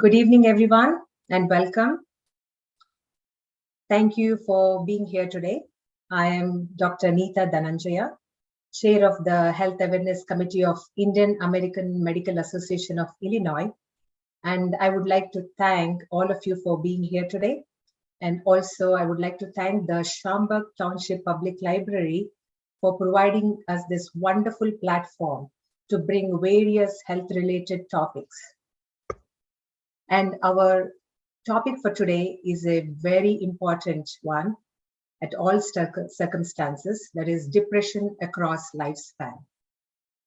Good evening, everyone, and welcome. Thank you for being here today. I am Dr. Neeta Dhananjaya, Chair of the Health Awareness Committee of Indian American Medical Association of Illinois, and I would like to thank all of you for being here today. And also, I would like to thank the Schaumburg Township Public Library for providing us this wonderful platform to bring various health-related topics. And our topic for today is a very important one at all circumstances, that is depression across lifespan.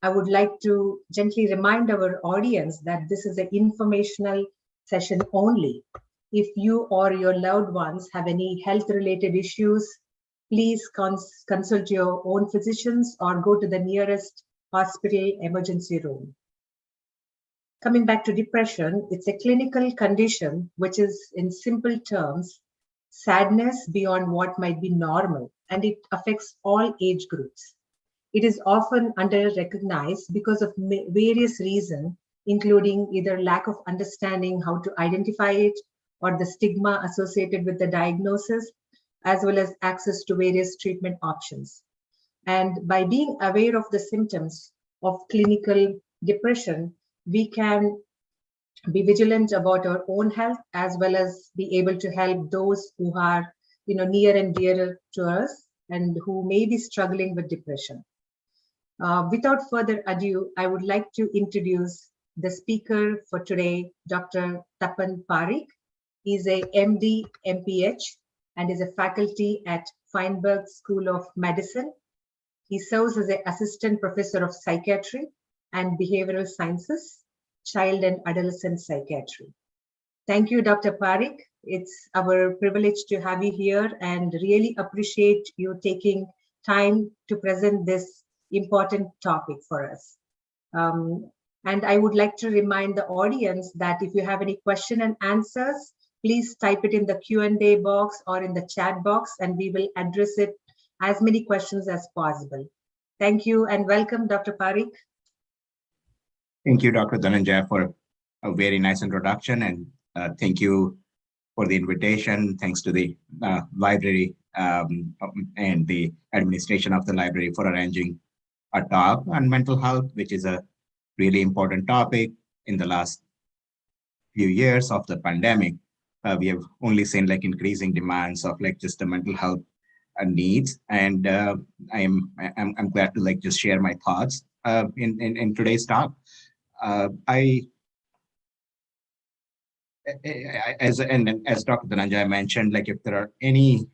I would like to gently remind our audience that this is an informational session only. If you or your loved ones have any health-related issues, please consult your own physicians or go to the nearest hospital emergency room. Coming back to depression, it's a clinical condition which is, in simple terms, sadness beyond what might be normal, and it affects all age groups. It is often under-recognized because of various reasons, including either lack of understanding how to identify it or the stigma associated with the diagnosis, as well as access to various treatment options. And by being aware of the symptoms of clinical depression, we can be vigilant about our own health, as well as be able to help those who are near and dear to us and who may be struggling with depression. Without further ado, I would like to introduce the speaker for today, Dr. Tapan Parikh. He's a MD, MPH, and is a faculty at Feinberg School of Medicine. He serves as an assistant professor of psychiatry and behavioral sciences, child and adolescent psychiatry. Thank you, Dr. Parikh. It's our privilege to have you here and really appreciate you taking time to present this important topic for us. And I would like to remind the audience that if you have any question and answers, please type it in the Q&A box or in the chat box, and we will address it as many questions as possible. Thank you and welcome, Dr. Parikh. Thank you, Dr. Dhananjaya, for a very nice introduction, and thank you for the invitation. Thanks to the library and the administration of the library for arranging a talk on mental health, which is a really important topic. In the last few years of the pandemic, we have only seen increasing demands of just the mental health needs, and I'm glad to just share my thoughts in today's talk. As Dr. Dhananjaya mentioned, if there are any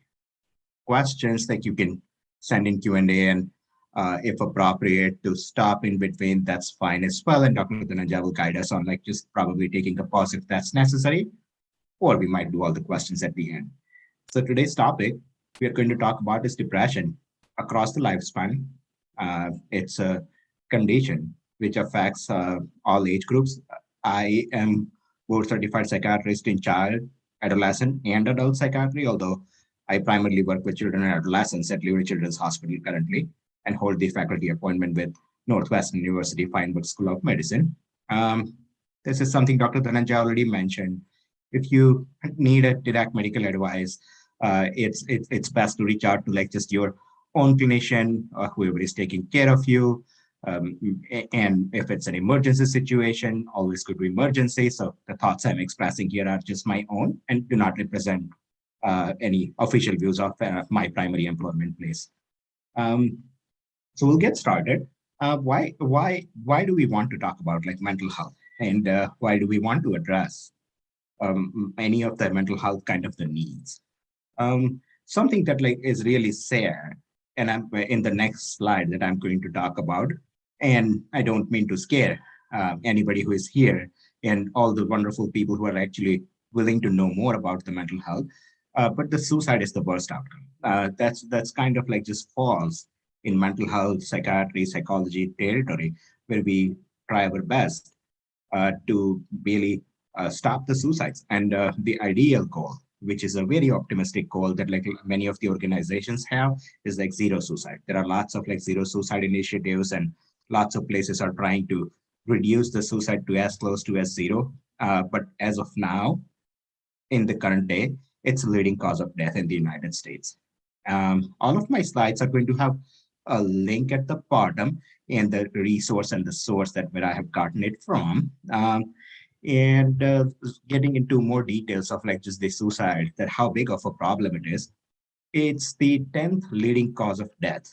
questions, you can send in Q&A, and if appropriate, to stop in between, that's fine as well. And Dr. Dhananjaya will guide us on just probably taking a pause if that's necessary, or we might do all the questions at the end. So today's topic we are going to talk about is depression across the lifespan. It's a condition which affects all age groups. I am board certified psychiatrist in child, adolescent, and adult psychiatry, although I primarily work with children and adolescents at Liberty Children's Hospital currently, and hold the faculty appointment with Northwestern University Feinberg School of Medicine. This is something Dr. Dhananjaya already mentioned. If you need a direct medical advice, it's best to reach out to just your own clinician or whoever is taking care of you. And if it's an emergency situation, always go to emergency. So the thoughts I'm expressing here are just my own and do not represent any official views of my primary employment place. So we'll get started. Why do we want to talk about mental health, and why do we want to address any of the mental health kind of the needs? Something that is really sad, and I'm in the next slide that I'm going to talk about. And I don't mean to scare anybody who is here and all the wonderful people who are actually willing to know more about the mental health. But the suicide is the worst outcome. That's kind of just falls in mental health, psychiatry, psychology territory, where we try our best to really stop the suicides. And the ideal goal, which is a very optimistic goal that many of the organizations have, is zero suicide. There are lots of zero suicide initiatives, and lots of places are trying to reduce the suicide to as close to as zero But as of now, in the current day, it's a leading cause of death in the United States. All of my slides are going to have a link at the bottom and the resource and the source that where I have gotten it from. And getting into more details of like just the suicide, that how big of a problem it is. It's the 10th leading cause of death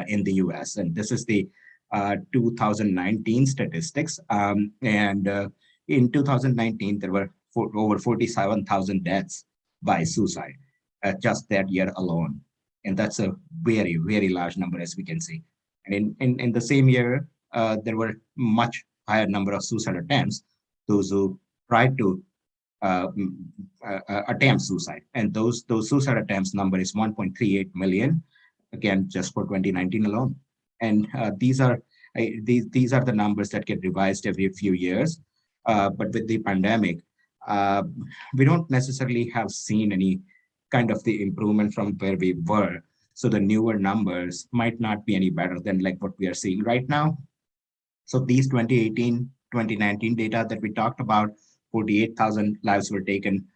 in the US. And this is the 2019 statistics. And in 2019, there were over 47,000 deaths by suicide just that year alone. And that's a very, very large number, as we can see. And in the same year, there were much higher number of suicide attempts, those who tried to uh, attempt suicide. And those suicide attempts number is 1.38 million, again, just for 2019 alone. And these are the numbers that get revised every few years. But with the pandemic, uh, we don't necessarily have seen any kind of the improvement from where we were. So the newer numbers might not be any better than like what we are seeing right now. So these 2018, 2019 data that we talked about, 48,000 lives were taken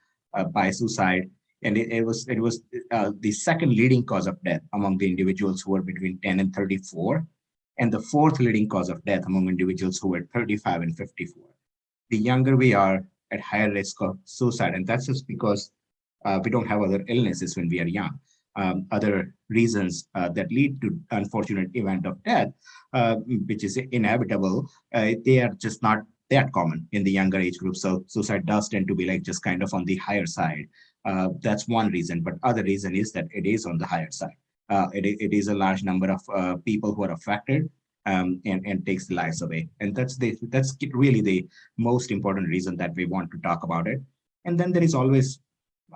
by suicide. And it was the second leading cause of death among the individuals who were between 10 and 34, and the fourth leading cause of death among individuals who were 35 and 54. The younger we are, at higher risk of suicide. And that's just because we don't have other illnesses when we are young. Other reasons that lead to unfortunate event of death, which is inevitable, they are just not that common in the younger age group. So suicide does tend to be like just kind of on the higher side. That's one reason, but other reason is that it is on the higher side. It is a large number of people who are affected and takes the lives away. And that's really the most important reason that we want to talk about it. And then there is always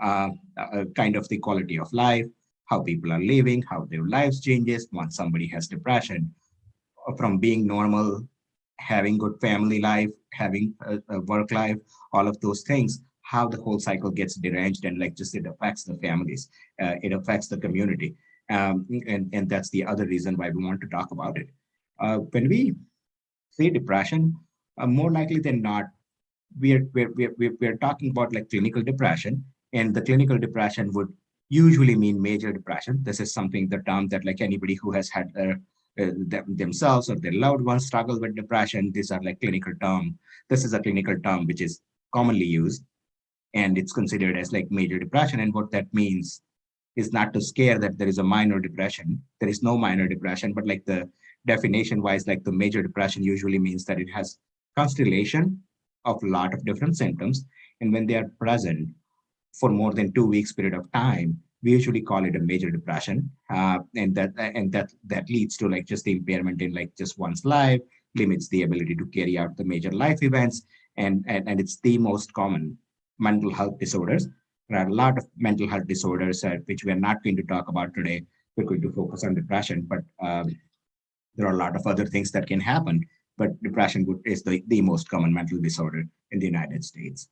kind of the quality of life, how people are living, how their lives changes once somebody has depression, from being normal, having good family life, having a work life, all of those things, how the whole cycle gets deranged and like just it affects the families, it affects the community. And that's the other reason why we want to talk about it. When we say depression, more likely than not, we're talking about like clinical depression, and the clinical depression would usually mean major depression. This is something, the term that like anybody who has had themselves or their loved ones struggle with depression, these are like clinical term. This is a clinical term which is commonly used, and it's considered as like major depression. And what that means is not to scare that there is a minor depression. There is no minor depression, but like the definition wise, like the major depression usually means that it has constellation of a lot of different symptoms. And when they are present for more than 2 weeks period of time, we usually call it a major depression. And that leads to like just the impairment in like just one's life, limits the ability to carry out the major life events. And it's the most common mental health disorders. There are a lot of mental health disorders which we are not going to talk about today. We're going to focus on depression, but there are a lot of other things that can happen. But depression is the most common mental disorder in the United States.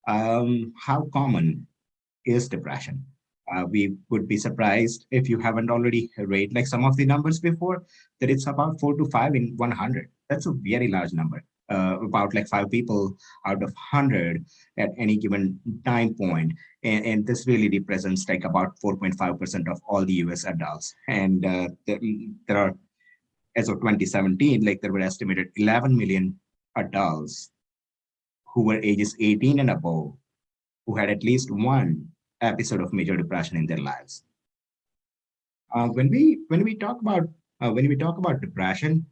How common is depression? We would be surprised if you haven't already read like some of the numbers before, that it's about 4 to 5 in 100. That's a very large number. About like 5 people out of 100 at any given time point. And this really represents like about 4.5% of all the US adults. And there are, as of 2017, like there were estimated 11 million adults who were ages 18 and above who had at least one episode of major depression in their lives. When we talk about depression,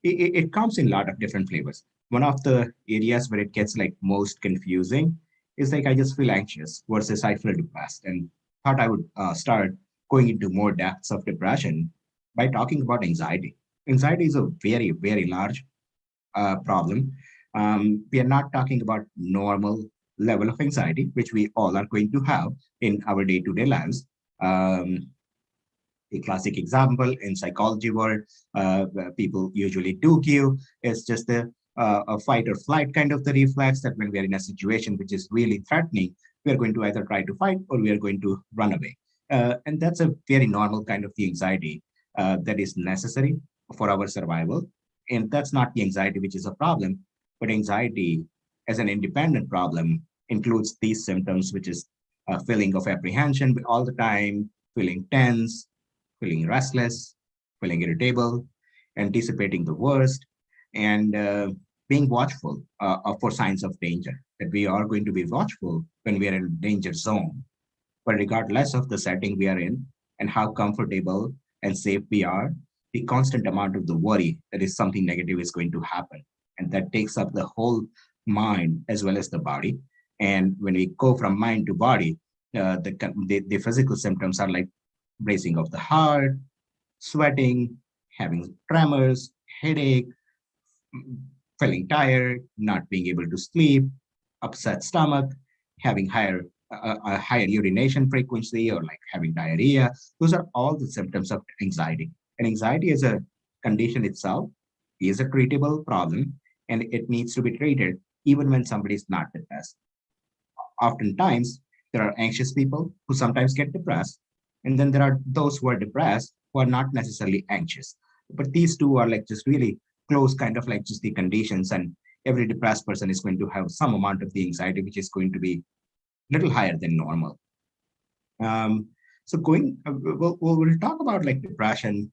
it comes in a lot of different flavors. One of the areas where it gets like most confusing is like I just feel anxious versus I feel depressed, and thought I would start going into more depths of depression by talking about anxiety. Anxiety is a very, very large problem. We are not talking about normal level of anxiety, which we all are going to have in our day-to-day lives. Um, a classic example in psychology world, where people usually do give is just a fight or flight kind of the reflex, that when we are in a situation which is really threatening, we are going to either try to fight or we are going to run away. And that's a very normal kind of the anxiety that is necessary for our survival. And that's not the anxiety which is a problem. But anxiety as an independent problem includes these symptoms, which is a feeling of apprehension all the time, feeling tense, feeling restless, feeling irritable, anticipating the worst, and being watchful for signs of danger. That we are going to be watchful when we are in a danger zone. But regardless of the setting we are in and how comfortable and safe we are, the constant amount of the worry that is something negative is going to happen. And that takes up the whole mind as well as the body. And when we go from mind to body, the physical symptoms are like racing of the heart, sweating, having tremors, headache, feeling tired, not being able to sleep, upset stomach, having a higher urination frequency, or like having diarrhea. Those are all the symptoms of anxiety. And anxiety as a condition itself is a treatable problem, and it needs to be treated even when somebody is not depressed. Oftentimes, there are anxious people who sometimes get depressed, and then there are those who are depressed who are not necessarily anxious. But these two are like just really close, kind of like just the conditions, and every depressed person is going to have some amount of the anxiety, which is going to be a little higher than normal. So we'll talk about like depression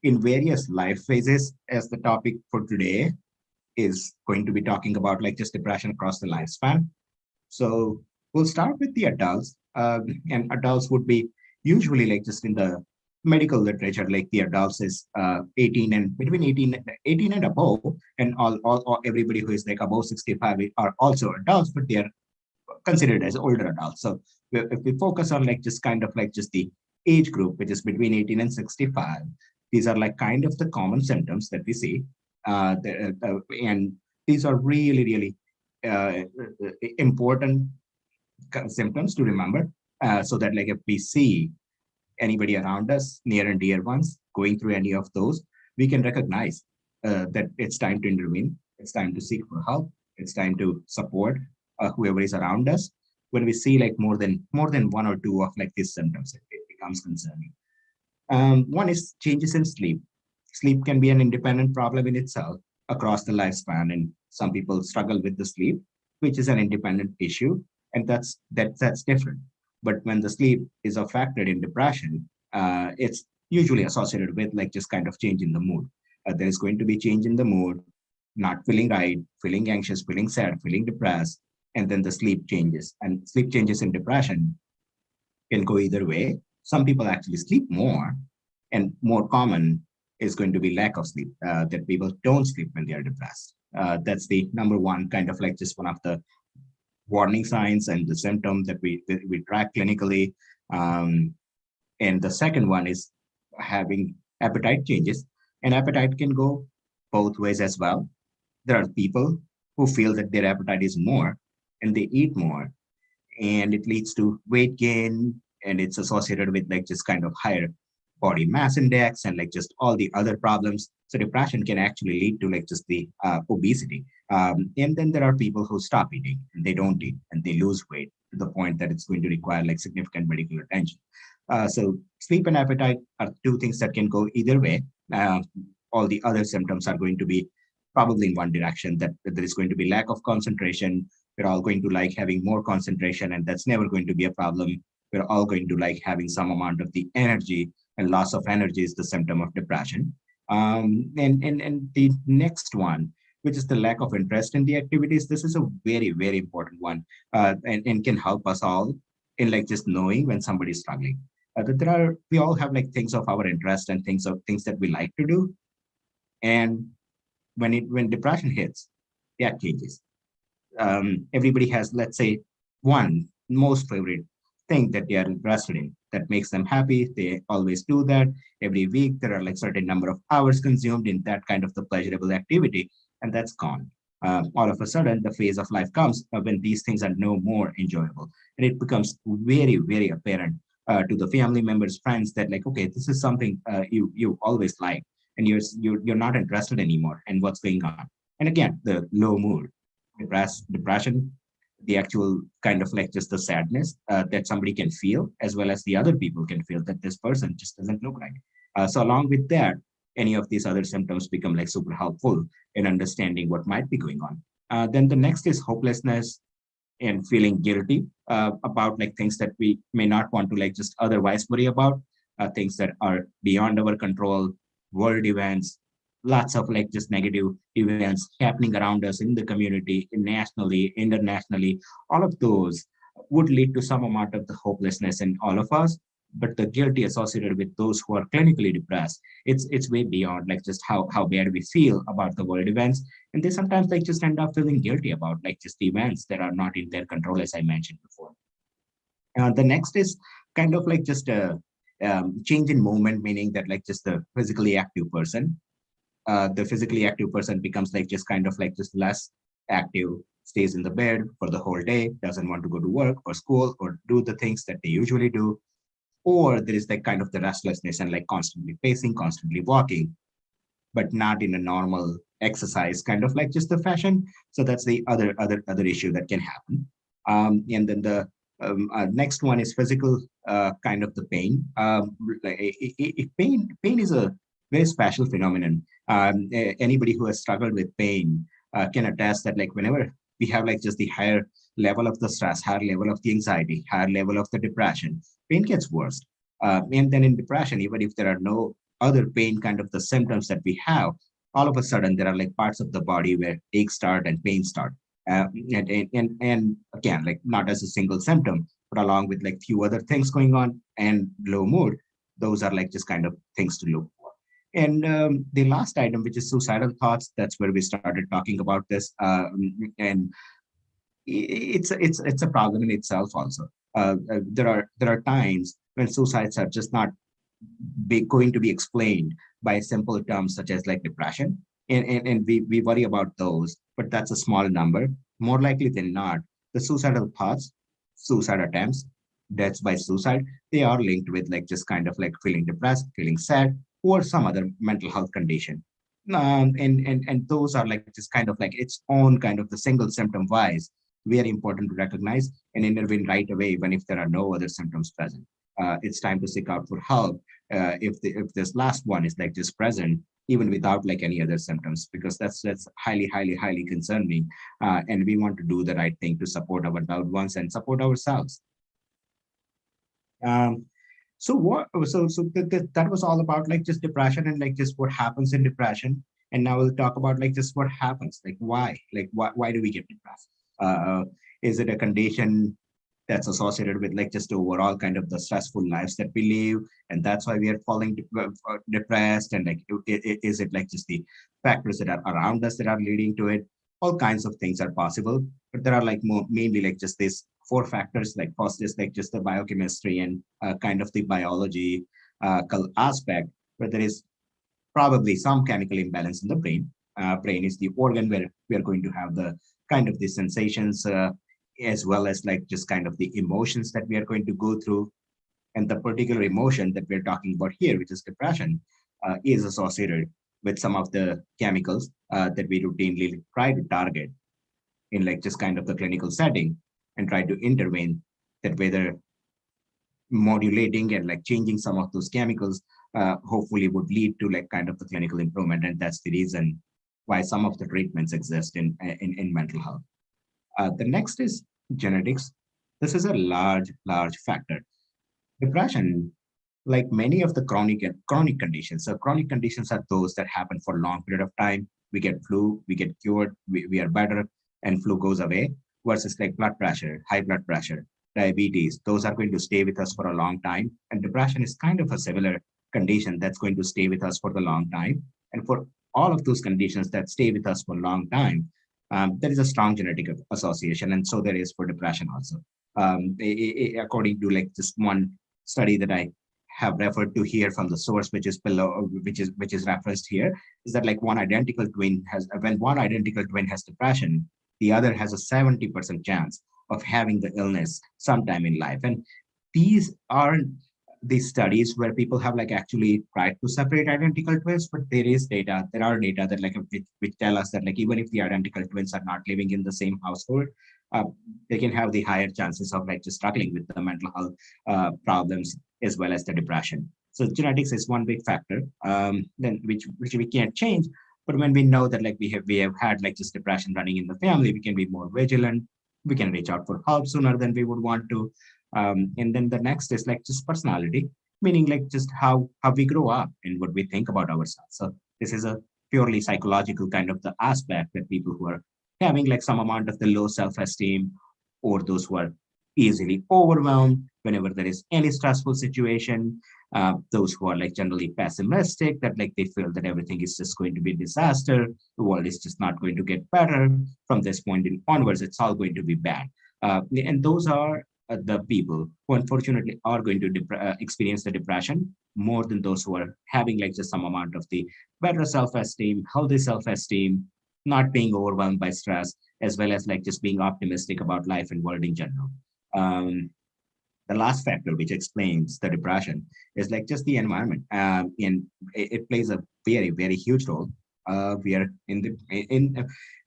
in various life phases, as the topic for today is going to be talking about like just depression across the lifespan. So we'll start with the adults, and adults would be usually like just in the medical literature, like the adults is 18 and between 18 and above, and all everybody who is like above 65 are also adults, but they are considered as older adults. So if we focus on like just kind of like just the age group, which is between 18 and 65, these are like kind of the common symptoms that we see. And these are really, really important symptoms to remember, so that like if we see anybody around us, near and dear ones, going through any of those, we can recognize that it's time to intervene, it's time to seek for help, it's time to support whoever is around us. When we see like more than one or two of like these symptoms, it becomes concerning. One is changes in sleep. Sleep can be an independent problem in itself across the lifespan, and some people struggle with the sleep, which is an independent issue, and that's different. But when the sleep is affected in depression, it's usually associated with like just kind of change in the mood. There is going to be change in the mood, not feeling right, feeling anxious, feeling sad, feeling depressed, and then the sleep changes. And sleep changes in depression can go either way. Some people actually sleep more, and more common is going to be lack of sleep, that people don't sleep when they are depressed. That's the number one kind of like just one of the warning signs and the symptom that we track clinically. And the second one is having appetite changes, and appetite can go both ways as well. There are people who feel that their appetite is more and they eat more, and it leads to weight gain, and it's associated with like just kind of higher body mass index and like just all the other problems. So depression can actually lead to like just the obesity. And then there are people who stop eating and they don't eat and they lose weight to the point that it's going to require like significant medical attention. So sleep and appetite are two things that can go either way. All the other symptoms are going to be probably in one direction, that there is going to be lack of concentration. We're all going to like having more concentration, and that's never going to be a problem. We're all going to like having some amount of the energy, and loss of energy is the symptom of depression. And the next one, which is the lack of interest in the activities. This is a very, very important one, and can help us all in like just knowing when somebody is struggling. We all have like things of our interest and things that we like to do. And when depression hits, that changes. Everybody has, let's say, one most favorite thing that they are interested in that makes them happy. They always do that. Every week there are like certain number of hours consumed in that kind of the pleasurable activity, and that's gone. All of a sudden the phase of life comes when these things are no more enjoyable, and it becomes very, very apparent to the family members, friends, that like, okay, this is something you always like, and you're not interested anymore, and what's going on. And again, the low mood, depression, the actual kind of like just the sadness that somebody can feel, as well as the other people can feel that this person just doesn't look right. So along with that, any of these other symptoms become like super helpful in understanding what might be going on. Then the next is hopelessness and feeling guilty about like things that we may not want to like just otherwise worry about, things that are beyond our control, world events, lots of like just negative events happening around us in the community, nationally, internationally. All of those would lead to some amount of the hopelessness in all of us. But the guilty associated with those who are clinically depressed, it's way beyond like just how bad we feel about the world events. And they sometimes like just end up feeling guilty about like just events that are not in their control, as I mentioned before. The next is kind of like just a change in movement, meaning that like just the physically active person, the physically active person becomes like just kind of like just less active, stays in the bed for the whole day, doesn't want to go to work or school or do the things that they usually do. Or there is like kind of the restlessness and like constantly pacing, constantly walking, but not in a normal exercise kind of like just the fashion. So that's the other issue that can happen. And then the next one is physical kind of the pain. Pain is a very special phenomenon. Anybody who has struggled with pain can attest that like whenever we have like just the higher level of the stress, higher level of the anxiety, higher level of the depression, pain gets worse. And then in depression, even if there are no other pain kind of the symptoms that we have, all of a sudden there are like parts of the body where aches start and pain start. And again, like not as a single symptom, but along with like few other things going on and low mood, those are like just kind of things to look for. And the last item, which is suicidal thoughts, that's where we started talking about this. And it's a problem in itself also. There are times when suicides are just not going to be explained by simple terms such as like depression, and we worry about those, but that's a small number. More likely than not, the suicidal thoughts, suicide attempts, deaths by suicide, they are linked with like just kind of like feeling depressed, feeling sad, or some other mental health condition. And those are like just kind of like its own kind of the single symptom wise, very important to recognize and intervene right away even if there are no other symptoms present. It's time to seek out for help if this last one is like just present even without like any other symptoms, because that's highly concerning, and we want to do the right thing to support our loved ones and support ourselves. um, that was all about like just depression and like just what happens in depression. And now we'll talk about like just what happens, like why do we get depressed? Is it a condition that's associated with like just overall kind of the stressful lives that we live, and that's why we are falling depressed? And like is it like just the factors that are around us that are leading to it? All kinds of things are possible, but there are like mainly like just these four factors. Like first is like just the biochemistry and kind of the biology aspect, where there is probably some chemical imbalance in the brain. Brain is the organ where we are going to have the kind of the sensations, as well as like just kind of the emotions that we are going to go through. And the particular emotion that we're talking about here, which is depression, is associated with some of the chemicals that we routinely try to target in like just kind of the clinical setting and try to intervene, that whether modulating and like changing some of those chemicals hopefully would lead to like kind of the clinical improvement. And that's the reason why some of the treatments exist in mental health. The next is genetics. This is a large factor. Depression, like many of the chronic conditions, so chronic conditions are those that happen for a long period of time. We get flu, we get cured, we are better, and flu goes away. Versus like blood pressure, high blood pressure, diabetes, those are going to stay with us for a long time. And depression is kind of a similar condition that's going to stay with us for the long time. And for all of those conditions that stay with us for a long time, there is a strong genetic association, and so there is for depression also. According to like just one study that I have referred to here from the source, which is below, which is referenced here, is that like when one identical twin has depression, the other has a 70% chance of having the illness sometime in life. And these aren't these studies where people have like actually tried to separate identical twins, but there are data that like which tell us that like even if the identical twins are not living in the same household, uh, they can have the higher chances of like just struggling with the mental health problems as well as the depression. So genetics is one big factor, then which we can't change. But when we know that like we have had like just depression running in the family, we can be more vigilant. We can reach out for help sooner than we would want to. And then the next is like just personality, meaning like just how we grow up and what we think about ourselves. So this is a purely psychological kind of the aspect that people who are having like some amount of the low self-esteem, or those who are easily overwhelmed whenever there is any stressful situation, those who are like generally pessimistic, that like they feel that everything is just going to be a disaster, the world is just not going to get better from this point in onwards, it's all going to be bad. And those are the people who unfortunately are going to experience the depression more than those who are having like just some amount of the better self-esteem, healthy self-esteem, not being overwhelmed by stress, as well as like just being optimistic about life and world in general. um, the last factor which explains the depression is like just the environment, and it plays a very huge role. We are in the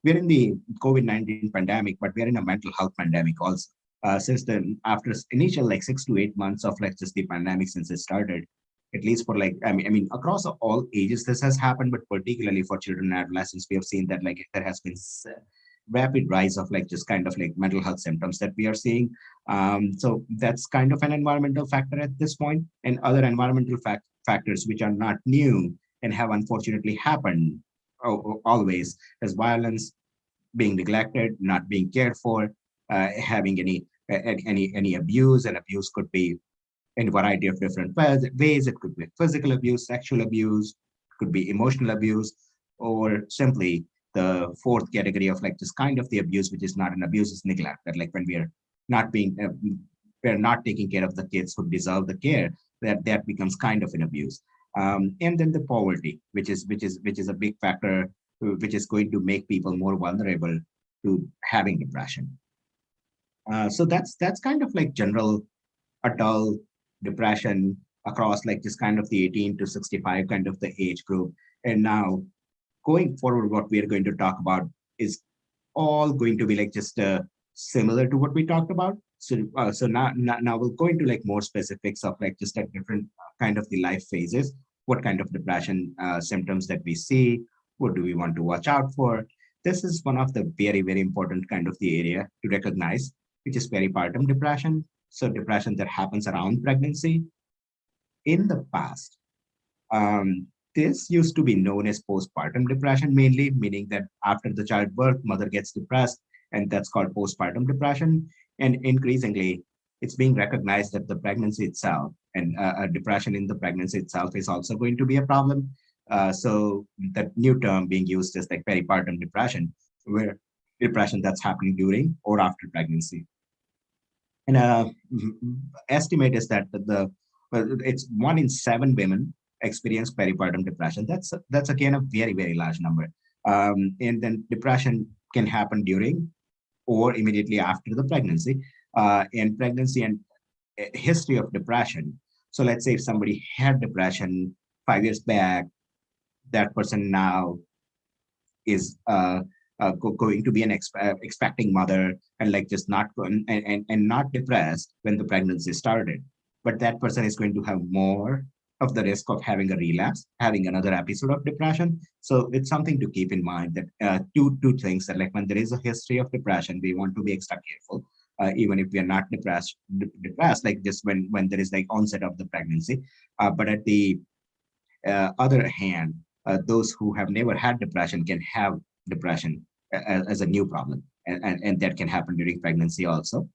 we're in the COVID-19 pandemic, but we're in a mental health pandemic also. Since the after initial like 6 to 8 months of like just the pandemic since it started, at least for like I mean across all ages this has happened, but particularly for children and adolescents, we have seen that like there has been rapid rise of like just kind of like mental health symptoms that we are seeing. So that's kind of an environmental factor at this point, and other environmental factors which are not new and have unfortunately happened always, as violence, being neglected, not being cared for, having any abuse, and abuse could be in a variety of different ways. It could be physical abuse, sexual abuse, could be emotional abuse, or simply the fourth category of like this kind of the abuse, which is not an abuse, is neglect. That like when we are not being, we're not taking care of the kids who deserve the care, that becomes kind of an abuse. And then the poverty, which is a big factor, which is going to make people more vulnerable to having depression. So that's kind of like general adult depression across like this kind of the 18 to 65 kind of the age group. And now going forward, what we are going to talk about is all going to be like just similar to what we talked about. So now we'll go into like more specifics of like just at different kind of the life phases, what kind of depression symptoms that we see, what do we want to watch out for. This is one of the very important kind of the area to recognize, which is peripartum depression. So depression that happens around pregnancy. In the past, this used to be known as postpartum depression mainly, meaning that after the childbirth, mother gets depressed, and that's called postpartum depression. And increasingly, it's being recognized that the pregnancy itself and depression in the pregnancy itself is also going to be a problem. So that new term being used is like peripartum depression, where depression that's happening during or after pregnancy. And estimate is that it's 1 in 7 women experience peripartum depression. That's again a very large number. And then depression can happen during or immediately after the pregnancy. And pregnancy and history of depression. So let's say if somebody had depression 5 years back, that person now is going to be an expecting mother, and like just not and not depressed when the pregnancy started, but that person is going to have more of the risk of having a relapse, having another episode of depression. So it's something to keep in mind that two things that like when there is a history of depression, we want to be extra careful. Even if we are not depressed, like just when there is like onset of the pregnancy. But at the other hand, those who have never had depression can have depression as a new problem, and that can happen during pregnancy also.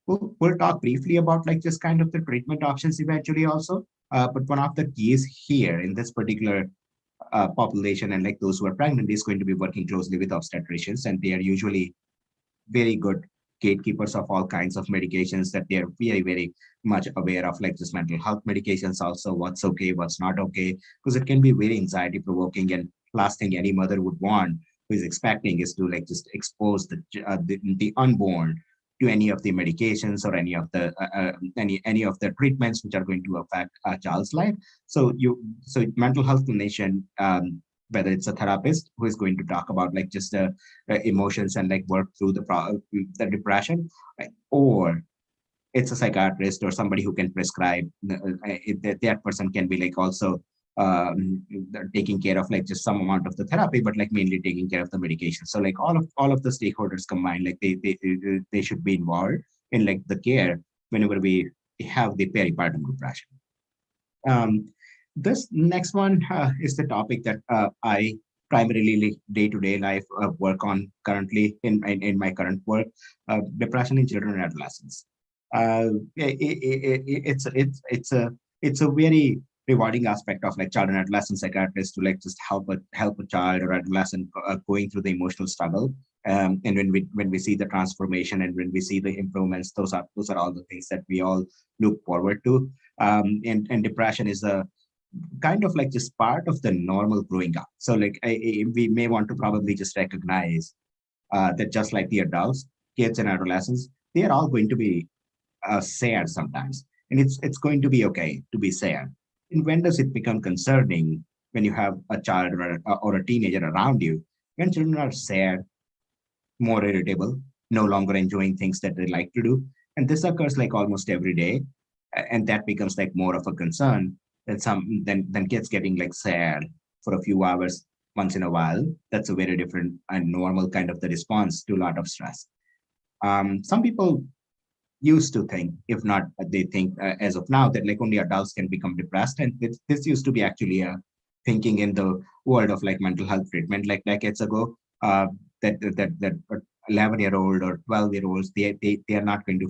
We'll talk briefly about like just kind of the treatment options eventually also. But one of the keys here in this particular population and like those who are pregnant is going to be working closely with obstetricians, and they are usually very good gatekeepers of all kinds of medications, that they're very much aware of like just mental health medications also, what's okay, what's not okay, because it can be very anxiety provoking, and last thing any mother would want who is expecting is to like just expose the unborn to any of the medications or any of the treatments which are going to affect a child's life. So mental health clinician, whether it's a therapist who is going to talk about like just emotions and like work through the depression, right? Or it's a psychiatrist or somebody who can prescribe. That person can be like also taking care of like just some amount of the therapy, but like mainly taking care of the medication. So like all of the stakeholders combined, like they should be involved in like the care whenever we have the peripartum depression. Um, this next one is the topic that I primarily day-to-day life work on currently in my current work, depression in children and adolescents. It's a very rewarding aspect of like child and adolescent psychiatrists to like just help a child or adolescent going through the emotional struggle. And when we see the transformation and when we see the improvements, those are all the things that we all look forward to. And depression is a kind of like just part of the normal growing up. So like we may want to probably just recognize that just like the adults, kids and adolescents, they are all going to be sad sometimes, and it's going to be okay to be sad. And when does it become concerning? When you have a child or a teenager around you, when children are sad, more irritable, no longer enjoying things that they like to do, and this occurs like almost every day, and that becomes like more of a concern than than kids getting like sad for a few hours once in a while. That's a very different and normal kind of the response to a lot of stress. Some people used to think, if not, they think as of now that like only adults can become depressed, and this used to be actually a thinking in the world of like mental health treatment like decades ago. That 11-year-old or 12-year-olds, they are not going to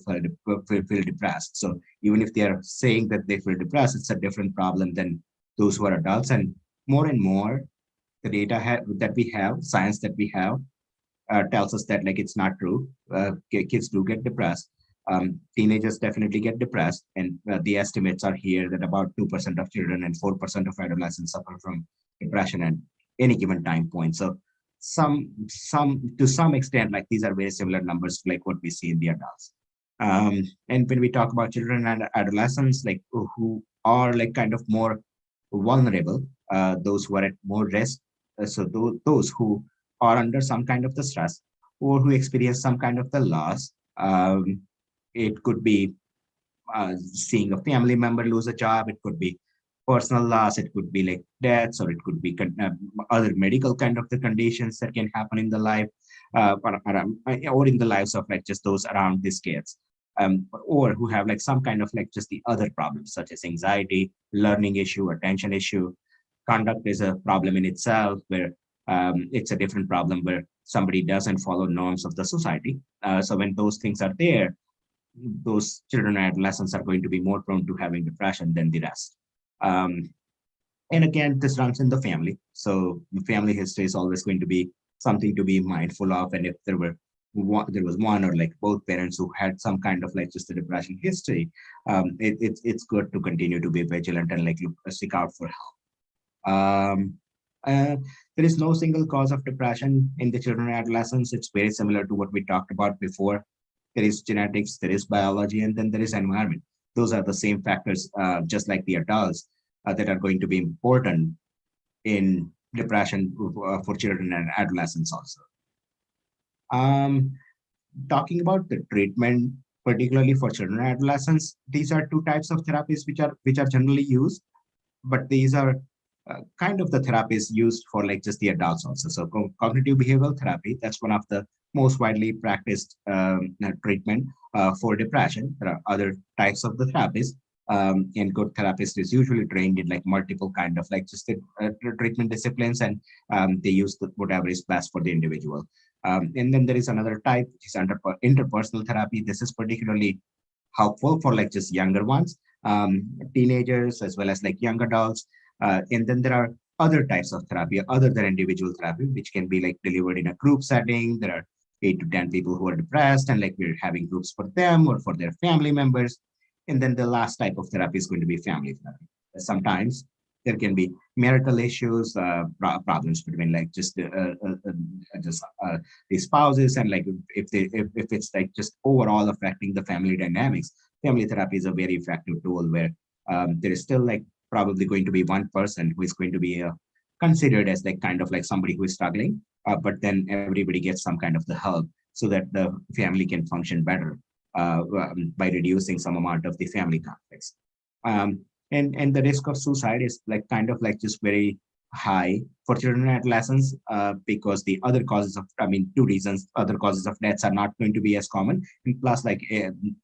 feel depressed. So even if they are saying that they feel depressed, it's a different problem than those who are adults. And more, the data that we have, science that we have, tells us that like it's not true. Kids do get depressed. Teenagers definitely get depressed, and the estimates are here that about 2% of children and 4% of adolescents suffer from depression at any given time point. So some to some extent, like these are very similar numbers to like what we see in the adults. And when we talk about children and adolescents, like who are like kind of more vulnerable, those who are at more risk, so those who are under some kind of the stress or who experience some kind of the loss. It could be seeing a family member lose a job. It could be personal loss. It could be like deaths, or it could be other medical kind of the conditions that can happen in the life, or in the lives of like just those around these kids, or who have like some kind of like just the other problems such as anxiety, learning issue, attention issue. Conduct is a problem in itself, where it's a different problem where somebody doesn't follow norms of the society. So when those things are there, those children and adolescents are going to be more prone to having depression than the rest. Um, and again, this runs in the family. So the family history is always going to be something to be mindful of. And if there was one or like both parents who had some kind of like just a depression history, it's good to continue to be vigilant and like seek out for help. Uh, there is no single cause of depression in the children and adolescents. It's very similar to what we talked about before. There is genetics, there is biology, and then there is environment. Those are the same factors, just like the adults, that are going to be important in depression for children and adolescents also. Um, Talking about the treatment, particularly for children and adolescents, these are two types of therapies which are generally used, but these are kind of the therapies used for like just the adults also. So cognitive behavioral therapy, that's one of the most widely practiced treatment for depression. There are other types of the therapies, and good therapist is usually trained in like multiple kind of like just the treatment disciplines, and they use whatever is best for the individual. And then there is another type, which is interpersonal therapy. This is particularly helpful for like just younger ones, teenagers, as well as like young adults. And then there are other types of therapy other than individual therapy, which can be like delivered in a group setting. There are 8 to 10 people who are depressed, and like we're having groups for them or for their family members. And then the last type of therapy is going to be family therapy. Sometimes there can be marital issues, problems between like just the spouses, and like if it's like just overall affecting the family dynamics. Family therapy is a very effective tool where there is still like probably going to be one person who is going to be considered as like kind of like somebody who is struggling, but then everybody gets some kind of the help so that the family can function better. by reducing some amount of the family conflicts. And the risk of suicide is like kind of like just very high for children and adolescents, because the other causes of, I mean, two reasons, other causes of deaths are not going to be as common. And plus, like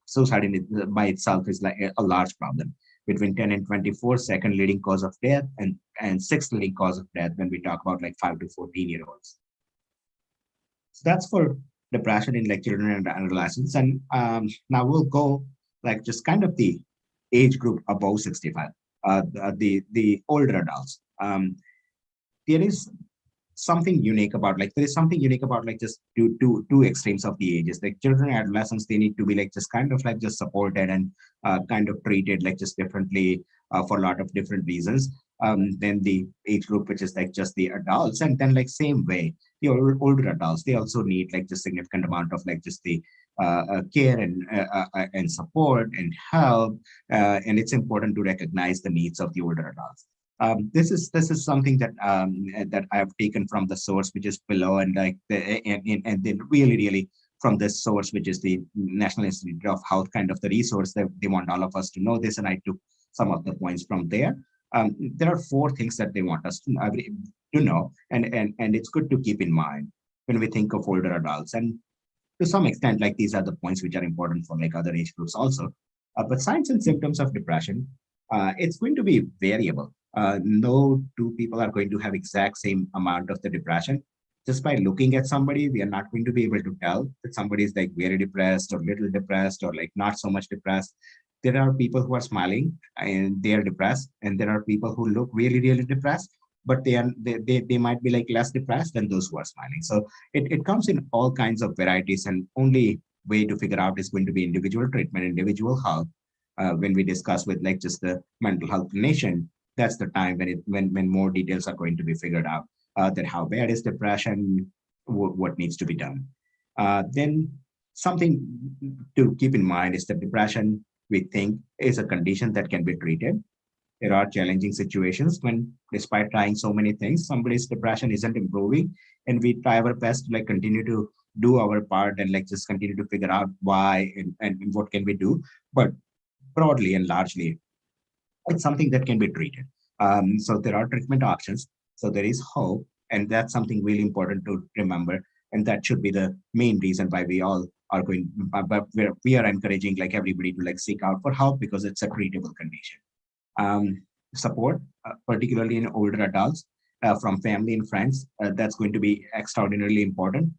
suicide in it, by itself is like a large problem. Between 10 and 24, second leading cause of death, and sixth leading cause of death when we talk about like 5 to 14-year-olds. So that's for depression in like children and adolescents. And now we'll go like just kind of the age group above 65, the older adults. There is something unique about like just two extremes of the ages. Like children and adolescents, they need to be like just kind of like just supported and kind of treated like just differently for a lot of different reasons. Then the age group, which is like just the adults, and then like same way the older adults, they also need like just significant amount of like just the care and support and help. And it's important to recognize the needs of the older adults. This is something that that I have taken from the source, which is below, and like and then really from this source, which is the National Institute of Health, kind of the resource that they want all of us to know this, and I took some of the points from there. There are four things that they want us to know, and it's good to keep in mind when we think of older adults. And to some extent, like these are the points which are important for like other age groups also. But signs and symptoms of depression, it's going to be variable. No two people are going to have exact same amount of the depression. Just by looking at somebody, we are not going to be able to tell that somebody is like very depressed or little depressed or like not so much depressed. There are people who are smiling and they are depressed, and there are people who look really depressed, but they might be like less depressed than those who are smiling. So it comes in all kinds of varieties, and only way to figure out is going to be individual treatment, individual help. When we discuss with like just the mental health clinician, that's the time when more details are going to be figured out, that how bad is depression, what needs to be done. Then something to keep in mind is that depression, we think, is a condition that can be treated. There are challenging situations when, despite trying so many things, somebody's depression isn't improving, and we try our best to like continue to do our part and like just continue to figure out why and what can we do. But broadly and largely, it's something that can be treated. So there are treatment options. So there is hope, and that's something really important to remember. And that should be the main reason why we all are going, but we are encouraging like everybody to like seek out for help, because it's a treatable condition. Support, particularly in older adults, from family and friends, that's going to be extraordinarily important,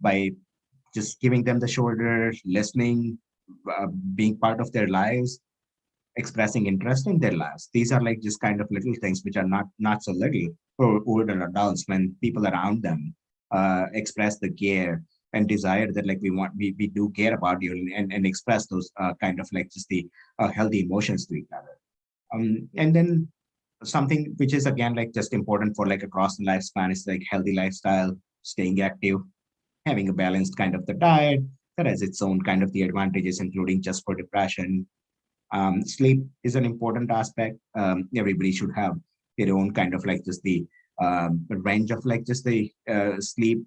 by just giving them the shoulder, listening, being part of their lives, expressing interest in their lives. These are like just kind of little things which are not so little for older adults. When people around them express the care and desire that like we do care about you, and express those kind of like just the healthy emotions to each other. And then something which is again like just important for like across the lifespan is like healthy lifestyle, staying active, having a balanced kind of the diet that has its own kind of the advantages, including just for depression. Sleep is an important aspect. Everybody should have their own kind of like just the range of like just the sleep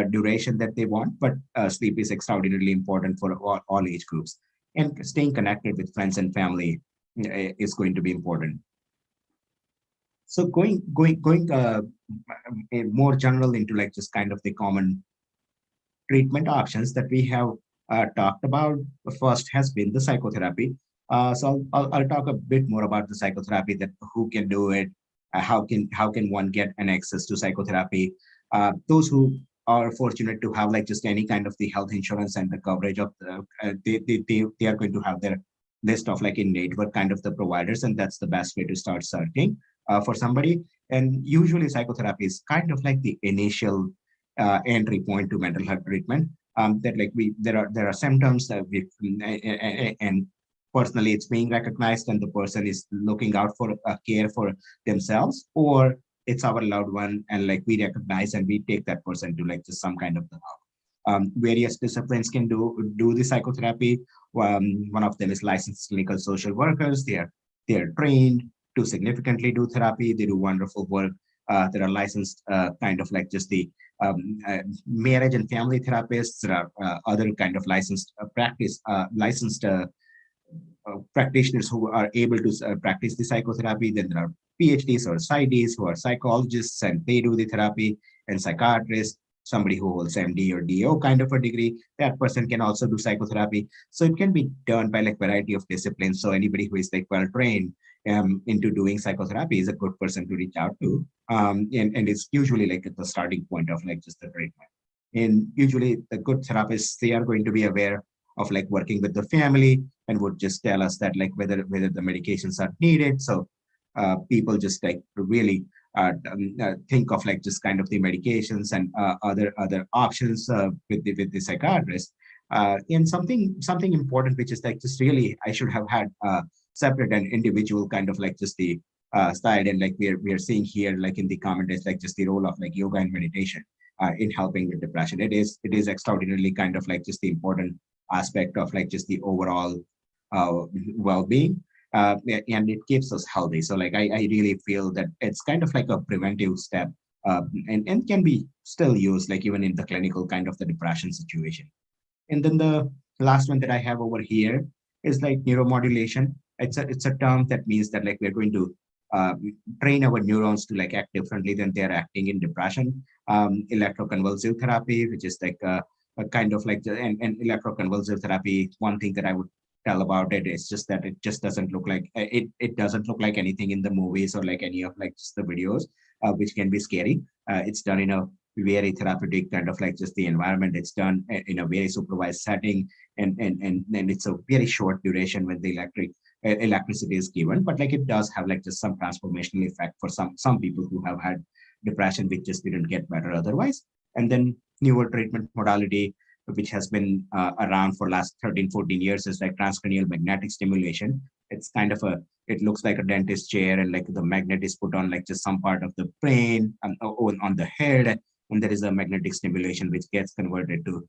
duration that they want, but sleep is extraordinarily important for all age groups. And staying connected with friends and family is going to be important. So going more general into like just kind of the common treatment options that we have talked about. The first has been the psychotherapy. So I'll talk a bit more about the psychotherapy, that who can do it, how can one get an access to psychotherapy. Those who are fortunate to have like just any kind of the health insurance and the coverage of the, they are going to have their list of like in network kind of the providers, and that's the best way to start searching for somebody. And usually psychotherapy is kind of like the initial entry point to mental health treatment. That like there are symptoms that we and personally it's being recognized, and the person is looking out for care for themselves, or it's our loved one, and like we recognize and we take that person to like just some kind of the help. Various disciplines can do the psychotherapy. One of them is licensed clinical social workers. They are trained to significantly do therapy. They do wonderful work. There are licensed kind of like just the marriage and family therapists. There are other kind of licensed practitioners who are able to practice the psychotherapy. Then there are PhDs or PsyDs who are psychologists and they do the therapy, and psychiatrists, somebody who holds MD or DO kind of a degree, that person can also do psychotherapy. So it can be done by like variety of disciplines. So anybody who is like well trained into doing psychotherapy is a good person to reach out to. And it's usually like at the starting point of like just the treatment. And usually the good therapists, they are going to be aware of like working with the family and would just tell us that like whether the medications are needed. So people just like really think of like just kind of the medications and other options with the psychiatrist. And something important, which is like just really I should have had separate and individual kind of like just the side, and like we are seeing here like in the comment is like just the role of like yoga and meditation in helping with depression. It is extraordinarily kind of like just the important aspect of like just the overall well-being. And it keeps us healthy. So like I really feel that it's kind of like a preventive step, and can be still used like even in the clinical kind of the depression situation. And then the last one that I have over here is like neuromodulation. It's a term that means that like we're going to train our neurons to like act differently than they're acting in depression. Electroconvulsive therapy, which is like a kind of like and electroconvulsive therapy. One thing that I would tell about it is just that it just doesn't look like it doesn't look like anything in the movies or like any of like just the videos, which can be scary. It's done in a very therapeutic kind of like just the environment. It's done in a very supervised setting, and it's a very short duration when the electricity is given, but like it does have like just some transformational effect for some people who have had depression which just didn't get better otherwise. And then newer treatment modality which has been around for last 13-14 years is like transcranial magnetic stimulation. It's kind of it looks like a dentist chair, and like the magnet is put on like just some part of the brain and on the head, and there is a magnetic stimulation which gets converted to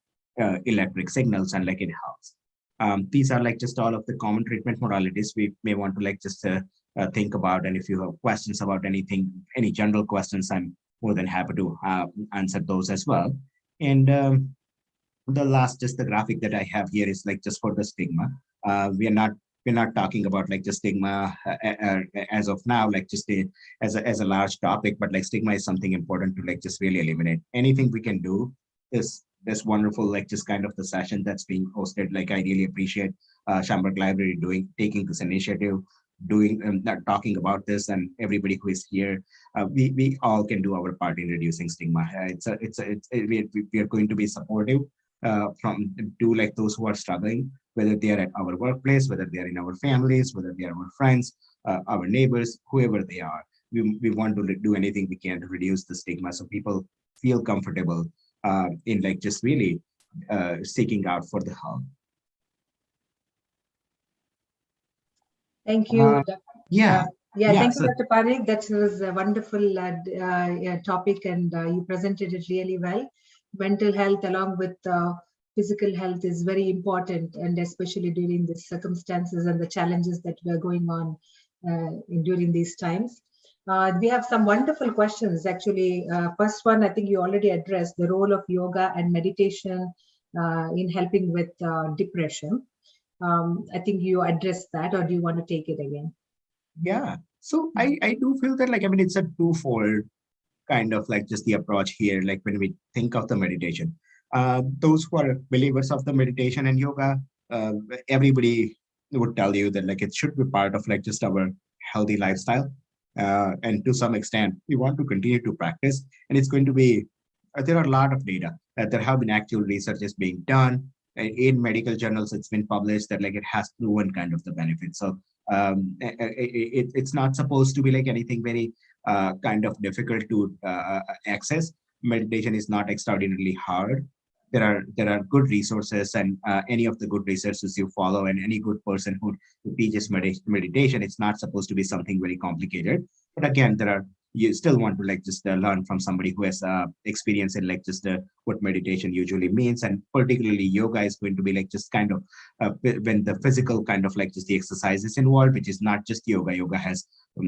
electric signals, and like it helps. These are like just all of the common treatment modalities we may want to like just think about. And if you have questions about anything, any general questions, I'm more than happy to answer those as well. And the last, just the graphic that I have here is like just for the stigma. We're not talking about like just stigma as of now, like just as a large topic, but like stigma is something important to like just really eliminate. Anything we can do is this wonderful, like just kind of the session that's being hosted. Like I really appreciate Shamberg Library taking this initiative, talking about this, and everybody who is here. We all can do our part in reducing stigma. We are going to be supportive from to like those who are struggling, whether they are at our workplace, whether they are in our families, whether they are our friends, our neighbors, whoever they are. We want to do anything we can to reduce the stigma so people feel comfortable in like just really seeking out for the help. Thank you. Yeah. Thank you, Dr. Parikh. That was a wonderful topic, and you presented it really well. Mental health along with physical health is very important, and especially during the circumstances and the challenges that were going on during these times. We have some wonderful questions. Actually, first one, I think you already addressed the role of yoga and meditation in helping with depression. I think you addressed that, or do you want to take it again? Yeah. So I do feel that like, I mean, it's a twofold kind of like just the approach here. Like when we think of the meditation, those who are believers of the meditation and yoga, everybody would tell you that like it should be part of like just our healthy lifestyle. And to some extent, we want to continue to practice. And it's going to be, there are a lot of data that there have been actual researches being done. In medical journals, it's been published that like it has proven kind of the benefits. So it's not supposed to be like anything very kind of difficult to access. Meditation is not extraordinarily hard. There are good resources, and any of the good resources you follow, and any good person who teaches meditation, it's not supposed to be something very complicated. But again, there are you still want to like just learn from somebody who has experience in like just what meditation usually means, and particularly yoga is going to be like just kind of when the physical kind of like just the exercises involved, which is not just yoga. Yoga has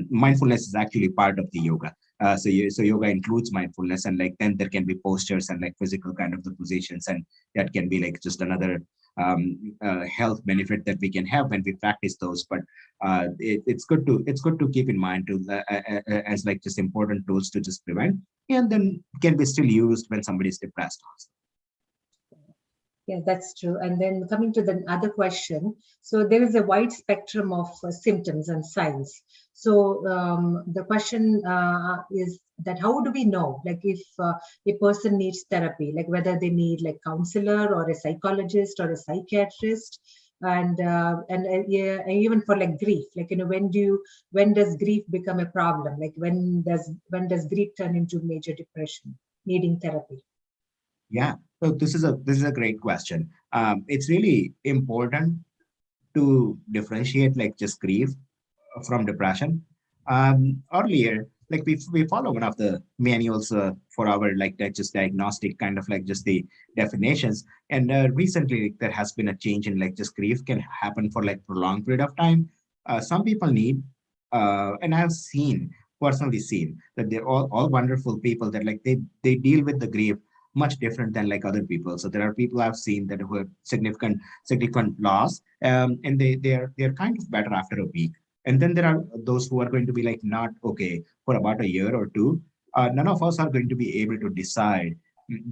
mindfulness is actually part of the yoga. So yoga includes mindfulness, and like then there can be postures and like physical kind of the positions, and that can be like just another health benefit that we can have when we practice those. But it's good to keep in mind to as like just important tools to just prevent, and then can be still used when somebody is depressed also. Yeah, that's true. And then coming to the other question, so there is a wide spectrum of symptoms and signs. So the question is that how do we know, like if a person needs therapy, like whether they need like counselor or a psychologist or a psychiatrist, and yeah, and even for like grief, like when does grief become a problem? Like when does grief turn into major depression, needing therapy? Yeah, so this is a great question. It's really important to differentiate like just grief from depression. Earlier, like we follow one of the manuals for our like that just diagnostic kind of like just the definitions. And recently there has been a change in like just grief can happen for like prolonged period of time. Some people need, and I've personally seen that they're all wonderful people that like they deal with the grief much different than like other people. So there are people I've seen that who have significant loss, and they're kind of better after a week. And then there are those who are going to be like not okay for about a year or two. None of us are going to be able to decide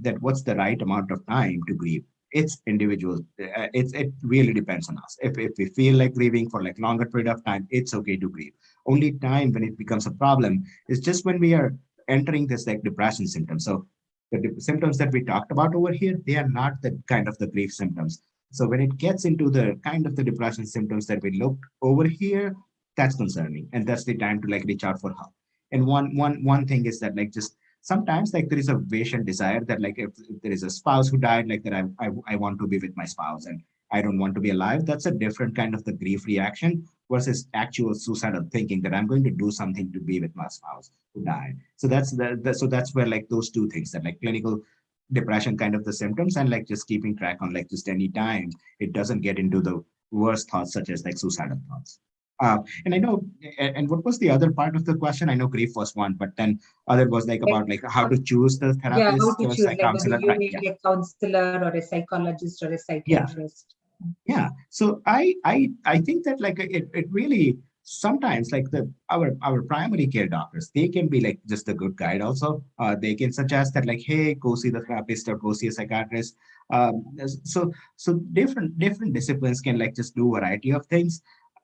that what's the right amount of time to grieve. It's individual. It really depends on us. If we feel like grieving for like longer period of time, it's okay to grieve. Only time when it becomes a problem is just when we are entering this like depression symptoms. So the symptoms that we talked about over here, they are not the kind of the grief symptoms. So when it gets into the kind of the depression symptoms that we looked over here, that's concerning, and that's the time to like reach out for help. And one thing is that like just sometimes like there is a wish and desire that like if there is a spouse who died, like that I want to be with my spouse and I don't want to be alive. That's a different kind of the grief reaction versus actual suicidal thinking that I'm going to do something to be with my spouse who died. So that's where like those two things, that like clinical depression kind of the symptoms, and like just keeping track on like just any time it doesn't get into the worst thoughts such as like suicidal thoughts. And I know, and what was the other part of the question? I know grief was one, but then other was like Like, about like how to choose the yeah, how therapist to or choose, psych like whether counselor, you right? need Yeah, a counselor or a psychologist or a yeah. psychiatrist. Yeah. So I think that like it really sometimes like our primary care doctors, they can be like just a good guide also. They can suggest that like, hey, go see the therapist or go see a psychiatrist. So different disciplines can like just do a variety of things.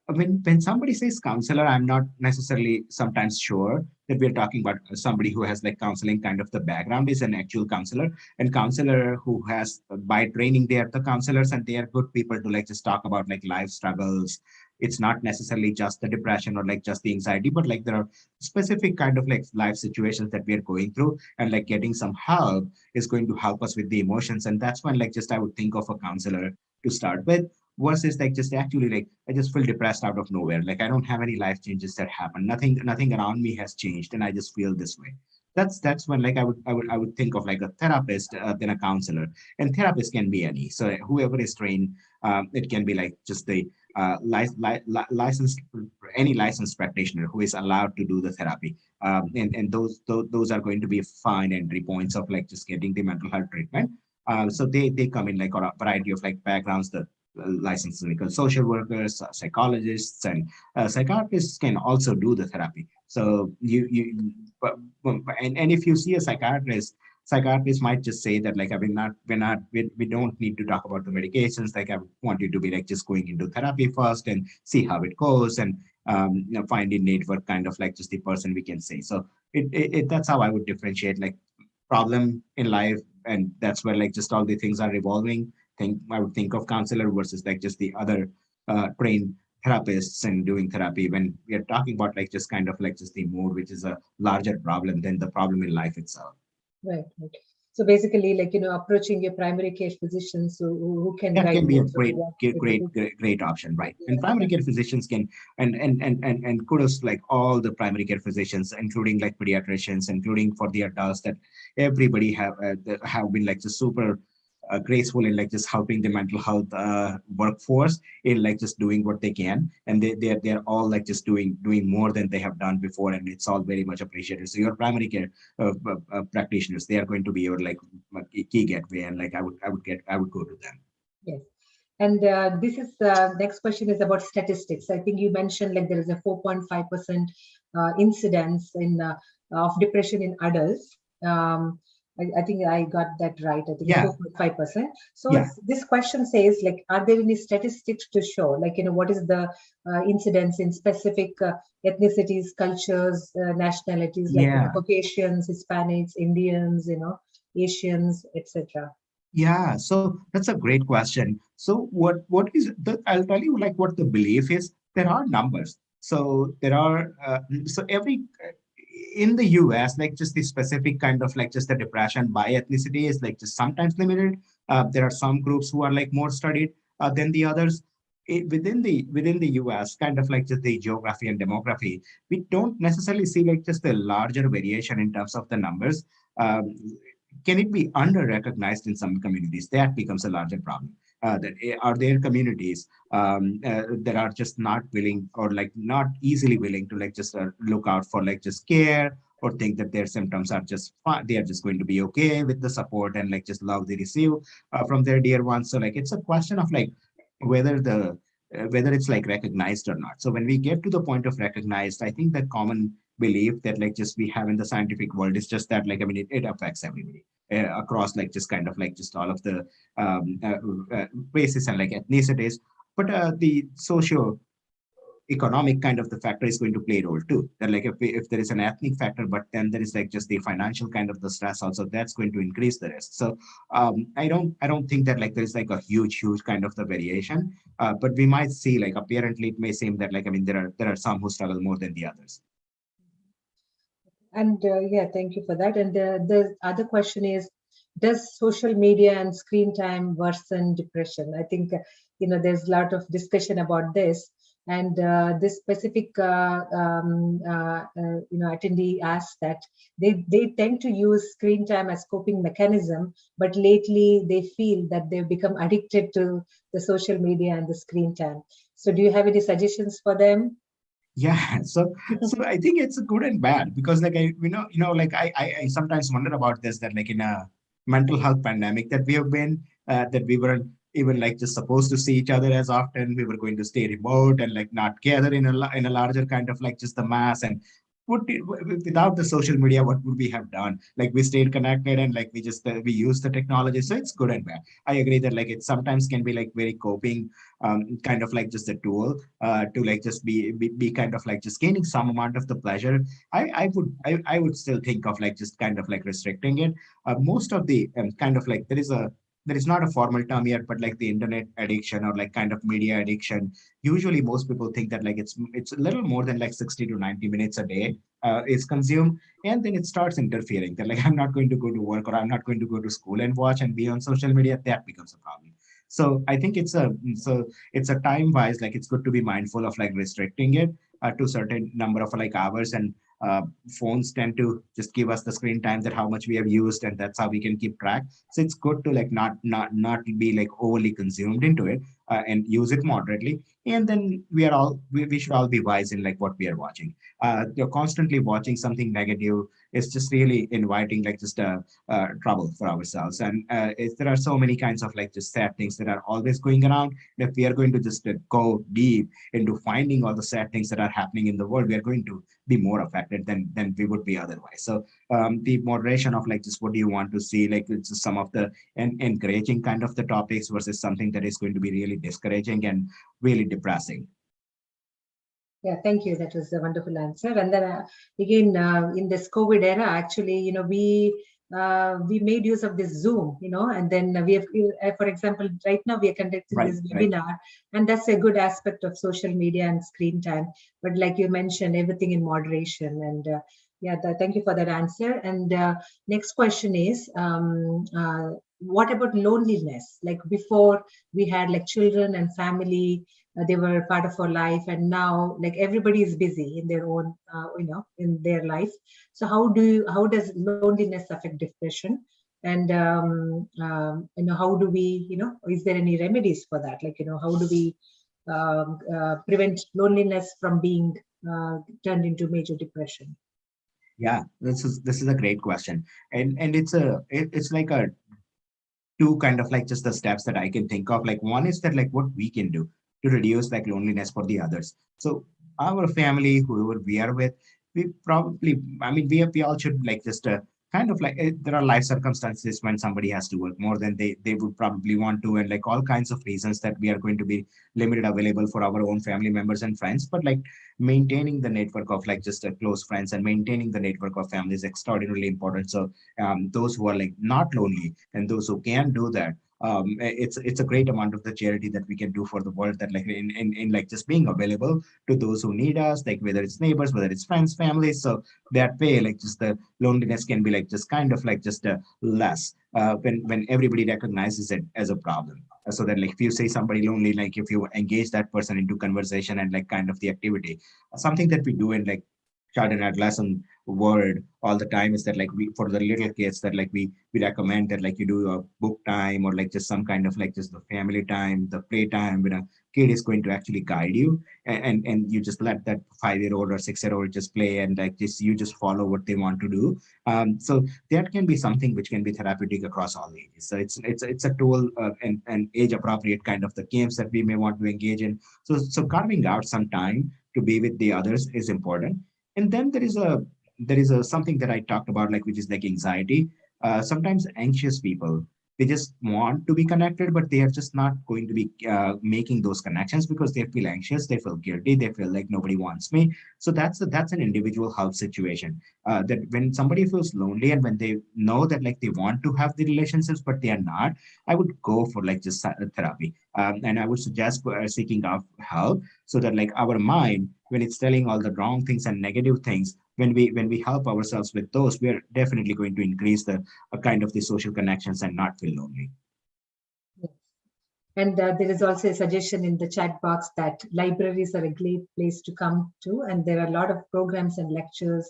When somebody says counselor, I'm not necessarily sometimes sure that we're talking about somebody who has like counseling kind of the background is an actual counselor, and counselor who has by training they are the counselors and they are good people to like just talk about like life struggles. It's not necessarily just the depression or like just the anxiety, but like there are specific kind of like life situations that we are going through, and like getting some help is going to help us with the emotions. And that's when like just I would think of a counselor to start with, versus like just actually like I just feel depressed out of nowhere. Like I don't have any life changes that happen. Nothing around me has changed, and I just feel this way. That's when like I would think of like a therapist than a counselor. And therapist can be any. So whoever is trained, it can be like just the licensed any licensed practitioner who is allowed to do the therapy. And those are going to be fine entry points of like just getting the mental health treatment. So they come in like a variety of like backgrounds. The licensed clinical social workers, psychologists, and psychiatrists can also do the therapy. So and if you see a psychiatrist might just say that like I mean not we don't need to talk about the medications. Like I want you to be like just going into therapy first and see how it goes, and find in network kind of like just the person we can say. So that's how I would differentiate like problem in life, and that's where like just all the things are revolving. I would think of counselor versus like just the other trained therapists and doing therapy when we are talking about like just kind of like just the mood, which is a larger problem than the problem in life itself. Right, right. So basically, like, approaching your primary care physicians who can That guide can be you a through what great option, right? And yeah, primary care physicians can, and kudos like all the primary care physicians, including like pediatricians, including for the adults, that everybody have been like just super graceful in like just helping the mental health workforce in like just doing what they can, and they're all like just doing more than they have done before, and it's all very much appreciated. So your primary care practitioners, they are going to be your like key gateway, and like I would go to them. yes. And this is next question is about statistics. I think you mentioned like there is a 4.5% incidence in of depression in adults. I think I got that right. I think Yeah, 4.5%. So yeah. this question says, like, are there any statistics to show, like, what is the incidence in specific ethnicities, cultures, nationalities, like, Yeah, Caucasians, Hispanics, Indians, Asians, etc. yeah. So that's a great question. So what is the? I'll tell you like what the belief is. There are numbers. So there are so every in the US, like just the specific kind of like just the depression by ethnicity is like just sometimes limited. There are some groups who are like more studied than the others. Within the US, kind of like just the geography and demography, we don't necessarily see like just a larger variation in terms of the numbers. Um, can it be under recognized in some communities? That becomes a larger problem. Are there communities that are just not willing or like not easily willing to like just look out for like just care, or think that their symptoms are just fine, they are just going to be okay with the support and like just love they receive from their dear ones. So like it's a question of like whether the whether it's like recognized or not. So when we get to the point of recognized, I think the common belief that like just we have in the scientific world is just that like I mean it affects everybody across like just kind of like just all of the races and like ethnicities. But the socio economic kind of the factor is going to play a role too. That like if there is an ethnic factor, but then there is like just the financial kind of the stress also, that's going to increase the risk. So I don't think that like there is like a huge kind of the variation, but we might see like apparently it may seem that like I mean there are some who struggle more than the others. And yeah, thank you for that. And the other question is, does social media and screen time worsen depression? I think, there's a lot of discussion about this. And this specific, attendee asked that they tend to use screen time as coping mechanism, but lately they feel that they've become addicted to the social media and the screen time. So do you have any suggestions for them? Yeah, so I think it's good and bad, because like like I sometimes wonder about this, that like in a mental health pandemic that we have been, that we weren't even like just supposed to see each other as often. We were going to stay remote and like not gather in in a larger kind of like just the mass. And without the social media, what would we have done? Like we stayed connected, and like we just we use the technology. So it's good and bad. I agree that like it sometimes can be like very coping, kind of like just a tool to like just be kind of like just gaining some amount of the pleasure. I would still think of like just kind of like restricting it. Most of the kind of like there is not a formal term yet, but like the internet addiction or like kind of media addiction. Usually, most people think that like it's a little more than like 60 to 90 minutes a day is consumed, and then it starts interfering. That like I'm not going to go to work, or I'm not going to go to school and watch and be on social media. That becomes a problem. So I think it's a time wise, like it's good to be mindful of like restricting it to certain number of like hours. And uh, phones tend to just give us the screen time, that how much we have used, and that's how we can keep track. So it's good to like not be like overly consumed into it, and use it moderately. And then we should all be wise in like what we are watching. You're constantly watching something negative, it's just really inviting like just trouble for ourselves. And there are so many kinds of like just sad things that are always going around. And if we are going to just go deep into finding all the sad things that are happening in the world, we are going to be more affected than we would be otherwise. So the moderation of like just what do you want to see, like it's just some of the encouraging kind of the topics versus something that is going to be really discouraging and really depressing. Yeah, thank you. That was a wonderful answer. And then again, in this COVID era, actually, we made use of this Zoom, and then we have, for example, right now we are conducting Right, this right. webinar, and that's a good aspect of social media and screen time. But like you mentioned, everything in moderation, and Yeah, thank you for that answer. And next question is, what about loneliness? Like before, we had like children and family; they were part of our life, and now like everybody is busy in their own, in their life. So how does loneliness affect depression? And how do we, is there any remedies for that? Like, how do we prevent loneliness from being turned into major depression? Yeah, this is a great question, and it's like a two kind of like just the steps that I can think of. Like one is that like what we can do to reduce like loneliness for the others. So our family, whoever we are with, we probably, I mean, we all should like just kind of like there are life circumstances when somebody has to work more than they would probably want to, and like all kinds of reasons that we are going to be limited available for our own family members and friends. But like maintaining the network of like just close friends and maintaining the network of family is extraordinarily important. So those who are like not lonely and those who can do that, it's a great amount of the charity that we can do for the world, that like in like just being available to those who need us, like whether it's neighbors, whether it's friends, families. So that way like just the loneliness can be like just kind of like just less when everybody recognizes it as a problem. So that like if you say somebody lonely, like if you engage that person into conversation and like kind of the activity, something that we do in like child and adolescent word all the time is that like we, for the little kids, that like we recommend that like you do a book time or like just some kind of like just the family time, the play time, when a kid is going to actually guide you, and you just let that 5 year old or 6 year old just play, and like just you just follow what they want to do. So that can be something which can be therapeutic across all ages. So it's a tool, and age appropriate kind of the games that we may want to engage in. So carving out some time to be with the others is important. And then there is a something that I talked about, like which is like anxiety. Sometimes anxious people, they just want to be connected, but they are just not going to be making those connections because they feel anxious, they feel guilty, they feel like nobody wants me. So that's an individual health situation. That when somebody feels lonely and when they know that like they want to have the relationships but they are not, I would go for like just therapy, and I would suggest seeking out help, so that like our mind, when it's telling all the wrong things and negative things, when we help ourselves with those, we are definitely going to increase the kind of the social connections and not feel lonely. Yes. And there is also a suggestion in the chat box that libraries are a great place to come to, and there are a lot of programs and lectures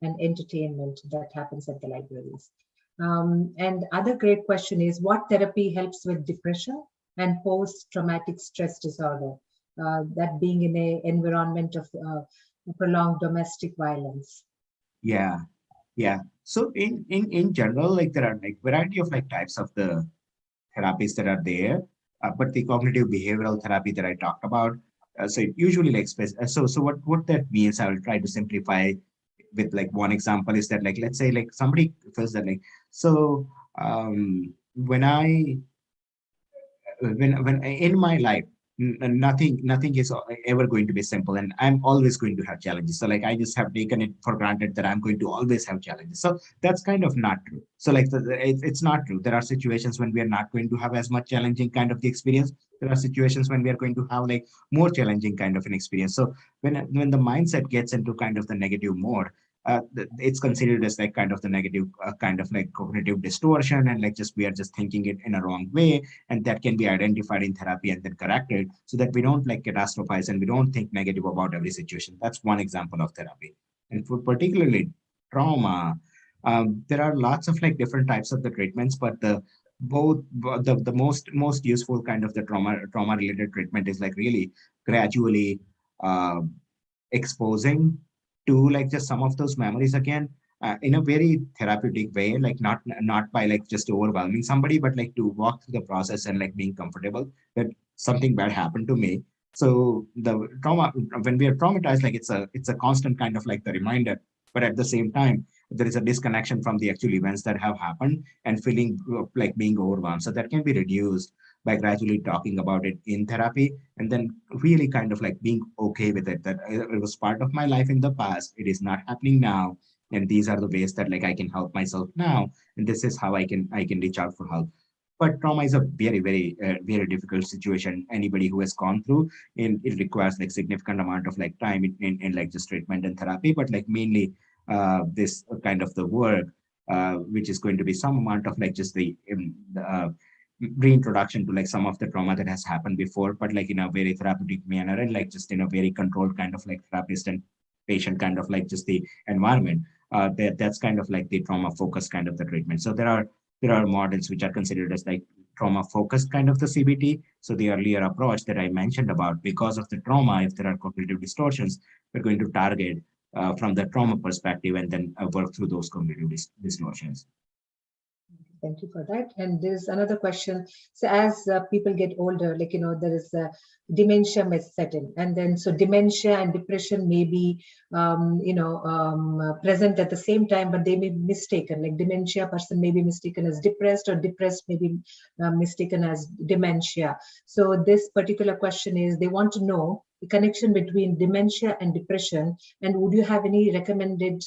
and entertainment that happens at the libraries. And other great question is, what therapy helps with depression and post-traumatic stress disorder, that being in a environment of prolonged domestic violence? Yeah, yeah. So in general, like there are like variety of like types of the therapies that are there, but the cognitive behavioral therapy that I talked about, so it usually like so what that means, I will try to simplify with like one example, is that like let's say like somebody feels that like, so when I when in my life, nothing is ever going to be simple, and I'm always going to have challenges. So like I just have taken it for granted that I'm going to always have challenges. So that's kind of not true. So like it's not true. There are situations when we are not going to have as much challenging kind of the experience. There are situations when we are going to have like more challenging kind of an experience. So when the mindset gets into kind of the negative mode, it's considered as like kind of the negative kind of like cognitive distortion, and like just we are just thinking it in a wrong way, and that can be identified in therapy and then corrected, so that we don't like catastrophize and we don't think negative about every situation. That's one example of therapy. And for particularly trauma, there are lots of like different types of the treatments, but the most useful kind of the trauma related treatment is like really gradually uh, exposing to like just some of those memories again, in a very therapeutic way, like not by like just overwhelming somebody, but like to walk through the process and like being comfortable that something bad happened to me. So the trauma, when we are traumatized, like it's a constant kind of like the reminder, but at the same time there is a disconnection from the actual events that have happened and feeling like being overwhelmed. So that can be reduced by gradually talking about it in therapy, and then really kind of like being okay with it, that it was part of my life in the past, it is not happening now, and these are the ways that like I can help myself now, and this is how I can reach out for help. But trauma is a very difficult situation. Anybody who has gone through, and it requires like significant amount of like time in like just treatment and therapy, but like mainly this kind of the work, which is going to be some amount of like just the reintroduction to like some of the trauma that has happened before, but like in a very therapeutic manner and like just in a very controlled kind of like therapist and patient kind of like just the environment. That's kind of like the trauma focused kind of the treatment. So there are models which are considered as like trauma focused kind of the CBT. So the earlier approach that I mentioned about, because of the trauma, if there are cognitive distortions, we're going to target from the trauma perspective and then work through those cognitive distortions. Thank you for that. And there's another question. So as people get older, like, there is dementia may set in. And then so dementia and depression may be, present at the same time, but they may be mistaken. Like dementia person may be mistaken as depressed, or depressed may be mistaken as dementia. So this particular question is, they want to know the connection between dementia and depression, and would you have any recommended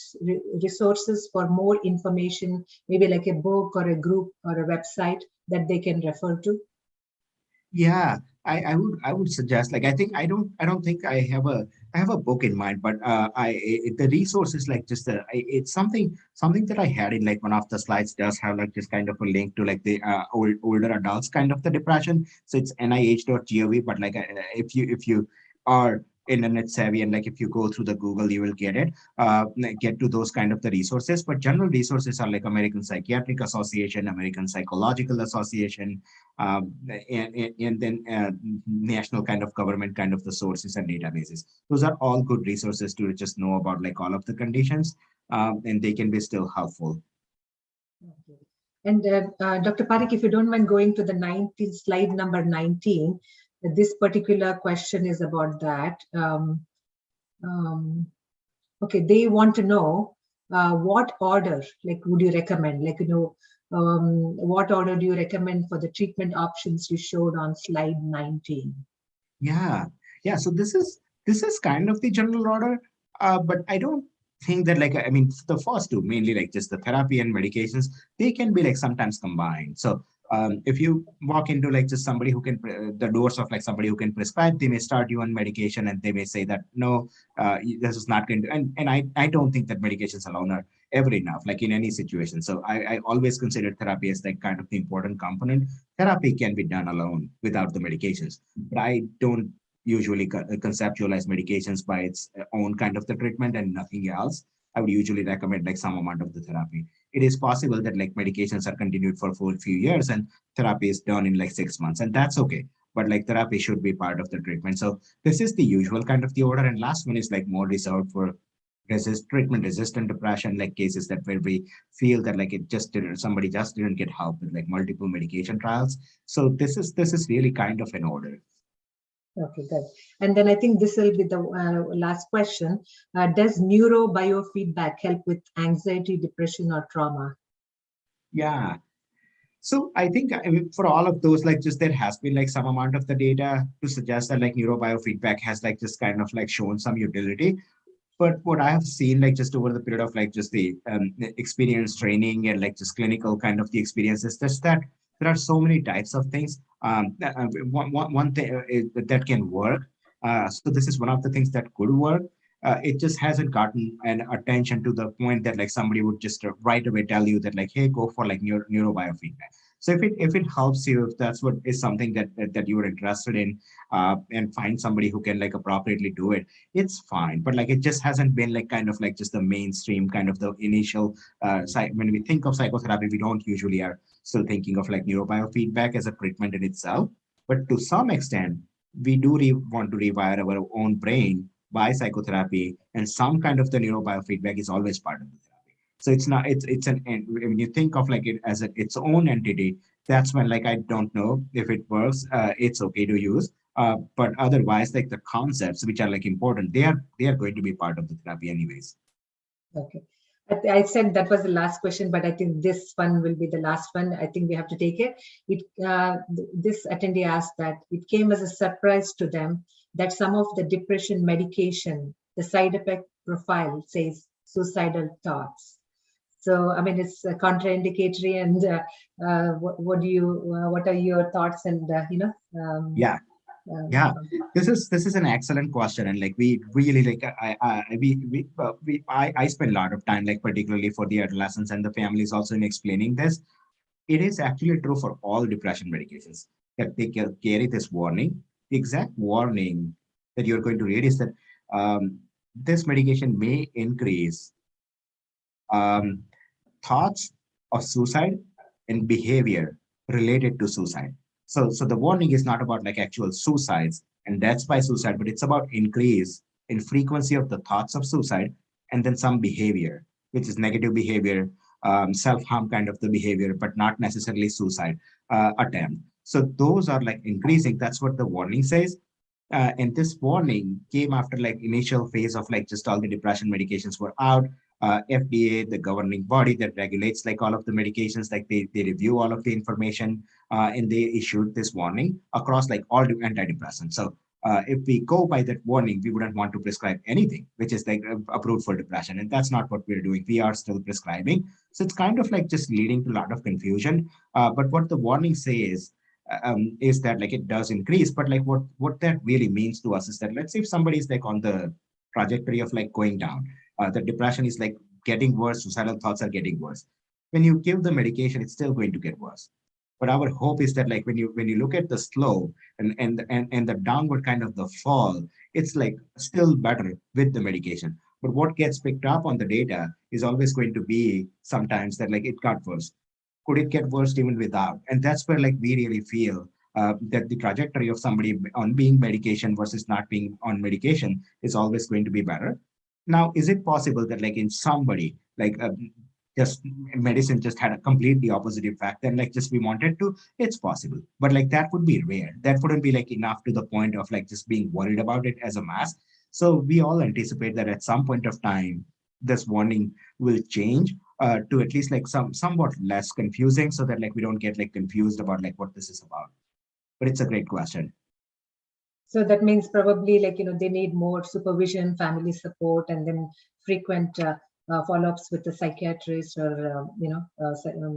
resources for more information, maybe like a book or a group or a website that they can refer to? Yeah, I would suggest, like, I don't think I have a book in mind, but the resources, like just it's something that I had in like one of the slides does have like just kind of a link to like the older adults kind of the depression. So it's nih.gov, but like if you are internet savvy and like if you go through the Google, you will get to those kind of the resources. But general resources are like American Psychiatric Association, American Psychological Association, and then national kind of government kind of the sources and databases. Those are all good resources to just know about like all of the conditions, and they can be still helpful. Okay. And Dr. Parikh, if you don't mind going to the slide number 19, this particular question is about that. Okay, they want to know what order, like, would you recommend? Like, what order do you recommend for the treatment options you showed on slide 19? Yeah, yeah. So this is kind of the general order, but I don't think that like I mean the first two mainly like just the therapy and medications, they can be like sometimes combined. So if you walk into like just somebody who can the doors of like somebody who can prescribe, they may start you on medication and they may say that no, this is not going to. And I don't think that medications alone are ever enough, like in any situation. So I always consider therapy as like kind of the important component. Therapy can be done alone without the medications, but I don't usually conceptualize medications by its own kind of the treatment and nothing else. I would usually recommend like some amount of the therapy. It is possible that like medications are continued for a full few years and therapy is done in like 6 months, and that's okay. But like therapy should be part of the treatment. So this is the usual kind of the order. And last one is like more reserved for treatment resistant depression, like cases that where we feel that like it just didn't, somebody just didn't get help with like multiple medication trials. So this is really kind of an order. Okay, good. And then I think this will be the last question. Does neurobiofeedback help with anxiety, depression, or trauma? Yeah. So I think I mean, for all of those, like just there has been like some amount of the data to suggest that like neurobiofeedback has like just kind of like shown some utility. But what I have seen, like just over the period of like just the experience training and like just clinical kind of the experiences, just that there are so many types of things. One thing that can work. So this is one of the things that could work. It just hasn't gotten an attention to the point that like somebody would just right away tell you that like, hey, go for like neurobiofeedback. So if it helps you, if that's what is something that you're interested in, and find somebody who can like appropriately do it, it's fine. But like it just hasn't been like kind of like just the mainstream kind of the initial when we think of psychotherapy, we don't usually are still thinking of like neurobiofeedback as a treatment in itself. But to some extent, we do want to rewire our own brain by psychotherapy, and some kind of the neurobiofeedback is always part of the therapy. So it's not it's an when you think of like it as its own entity, that's when like I don't know if it works. It's okay to use, but otherwise, like the concepts which are like important, they are going to be part of the therapy anyways. Okay. I said that was the last question, but I think this one will be the last one. I think we have to take it. This attendee asked that it came as a surprise to them that some of the depression medication, the side effect profile says suicidal thoughts. So, I mean, it's contraindicatory. And what are your thoughts? And Yeah. Yeah, this is an excellent question, and like we really like I spend a lot of time, like particularly for the adolescents and the families, also in explaining this. It is actually true for all depression medications that they carry this warning. The exact warning that you're going to read is that this medication may increase um, thoughts of suicide and behavior related to suicide. So the warning is not about like actual suicides and deaths by suicide, but it's about increase in frequency of the thoughts of suicide and then some behavior, which is negative behavior, self-harm kind of the behavior, but not necessarily suicide attempt. So those are like increasing. That's what the warning says. And this warning came after like initial phase of like just all the depression medications were out. FDA, the governing body that regulates like all of the medications, like they review all of the information and they issued this warning across like all the antidepressants. So if we go by that warning, we wouldn't want to prescribe anything which is like approved for depression. And that's not what we're doing. We are still prescribing. So it's kind of like just leading to a lot of confusion. But what the warning says is that like it does increase, but like what that really means to us is that let's say if somebody is like on the trajectory of like going down, the depression is like getting worse, suicidal thoughts are getting worse. When you give the medication, it's still going to get worse. But our hope is that like when you look at the slope and the downward kind of the fall, it's like still better with the medication. But what gets picked up on the data is always going to be sometimes that like it got worse. Could it get worse even without? And that's where like we really feel that the trajectory of somebody on being medication versus not being on medication is always going to be better. Now, is it possible that like in somebody like just medicine just had a completely opposite effect and like just we wanted to? It's possible, but like that would be rare. That wouldn't be like enough to the point of like just being worried about it as a mass. So we all anticipate that at some point of time, this warning will change to at least like somewhat less confusing so that like we don't get like confused about like what this is about. But it's a great question. So that means probably like, they need more supervision, family support, and then frequent follow-ups with the psychiatrist or,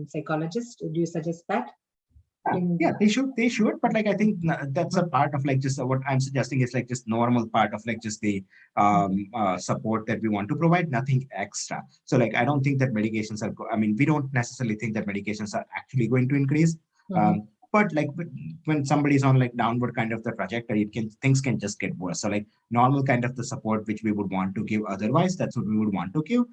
psychologist. Do you suggest that? Yeah, they should, but like I think that's a part of like just what I'm suggesting is like just normal part of like just the support that we want to provide, nothing extra. So like I don't think that medications are I mean we don't necessarily think that medications are actually going to increase. But like when somebody's on like downward kind of the trajectory, things can just get worse. So like normal kind of the support which we would want to give otherwise, that's what we would want to give.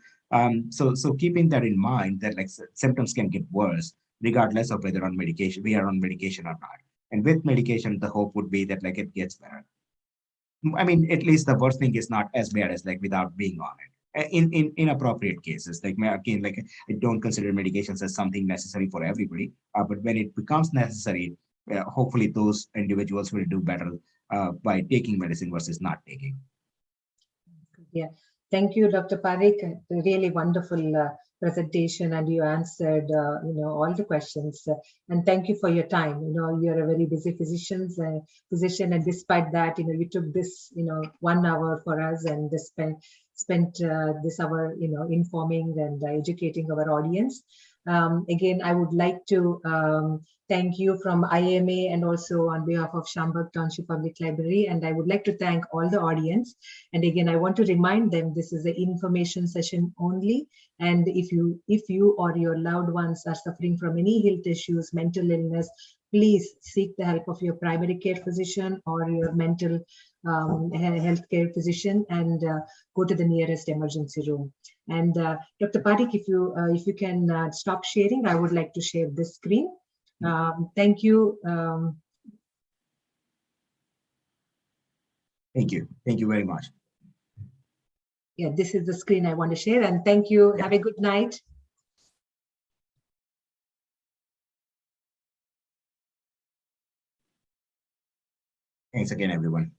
So keeping that in mind that like symptoms can get worse regardless of whether on medication we are on medication or not. And with medication, the hope would be that like it gets better. I mean, at least the worsening is not as bad as like without being on it. In appropriate cases, like again, like I don't consider medications as something necessary for everybody, but when it becomes necessary, hopefully those individuals will do better by taking medicine versus not taking. Yeah, thank you, Dr. Parikh. A really wonderful presentation, and you answered, all the questions. And thank you for your time. You're a very busy physician, and despite that, you took this, 1 hour for us, and just spent this hour, informing and educating our audience. Again, I would like to thank you from IMA and also on behalf of Schaumburg Township Public Library. And I would like to thank all the audience. And again, I want to remind them this is an information session only. And if you or your loved ones are suffering from any health issues, mental illness, please seek the help of your primary care physician or your mental healthcare physician and go to the nearest emergency room. And Dr. Parikh, if you can stop sharing, I would like to share this screen. Thank you. Thank you. Thank you very much. Yeah, this is the screen I want to share. And thank you. Yeah. Have a good night. Thanks again, everyone.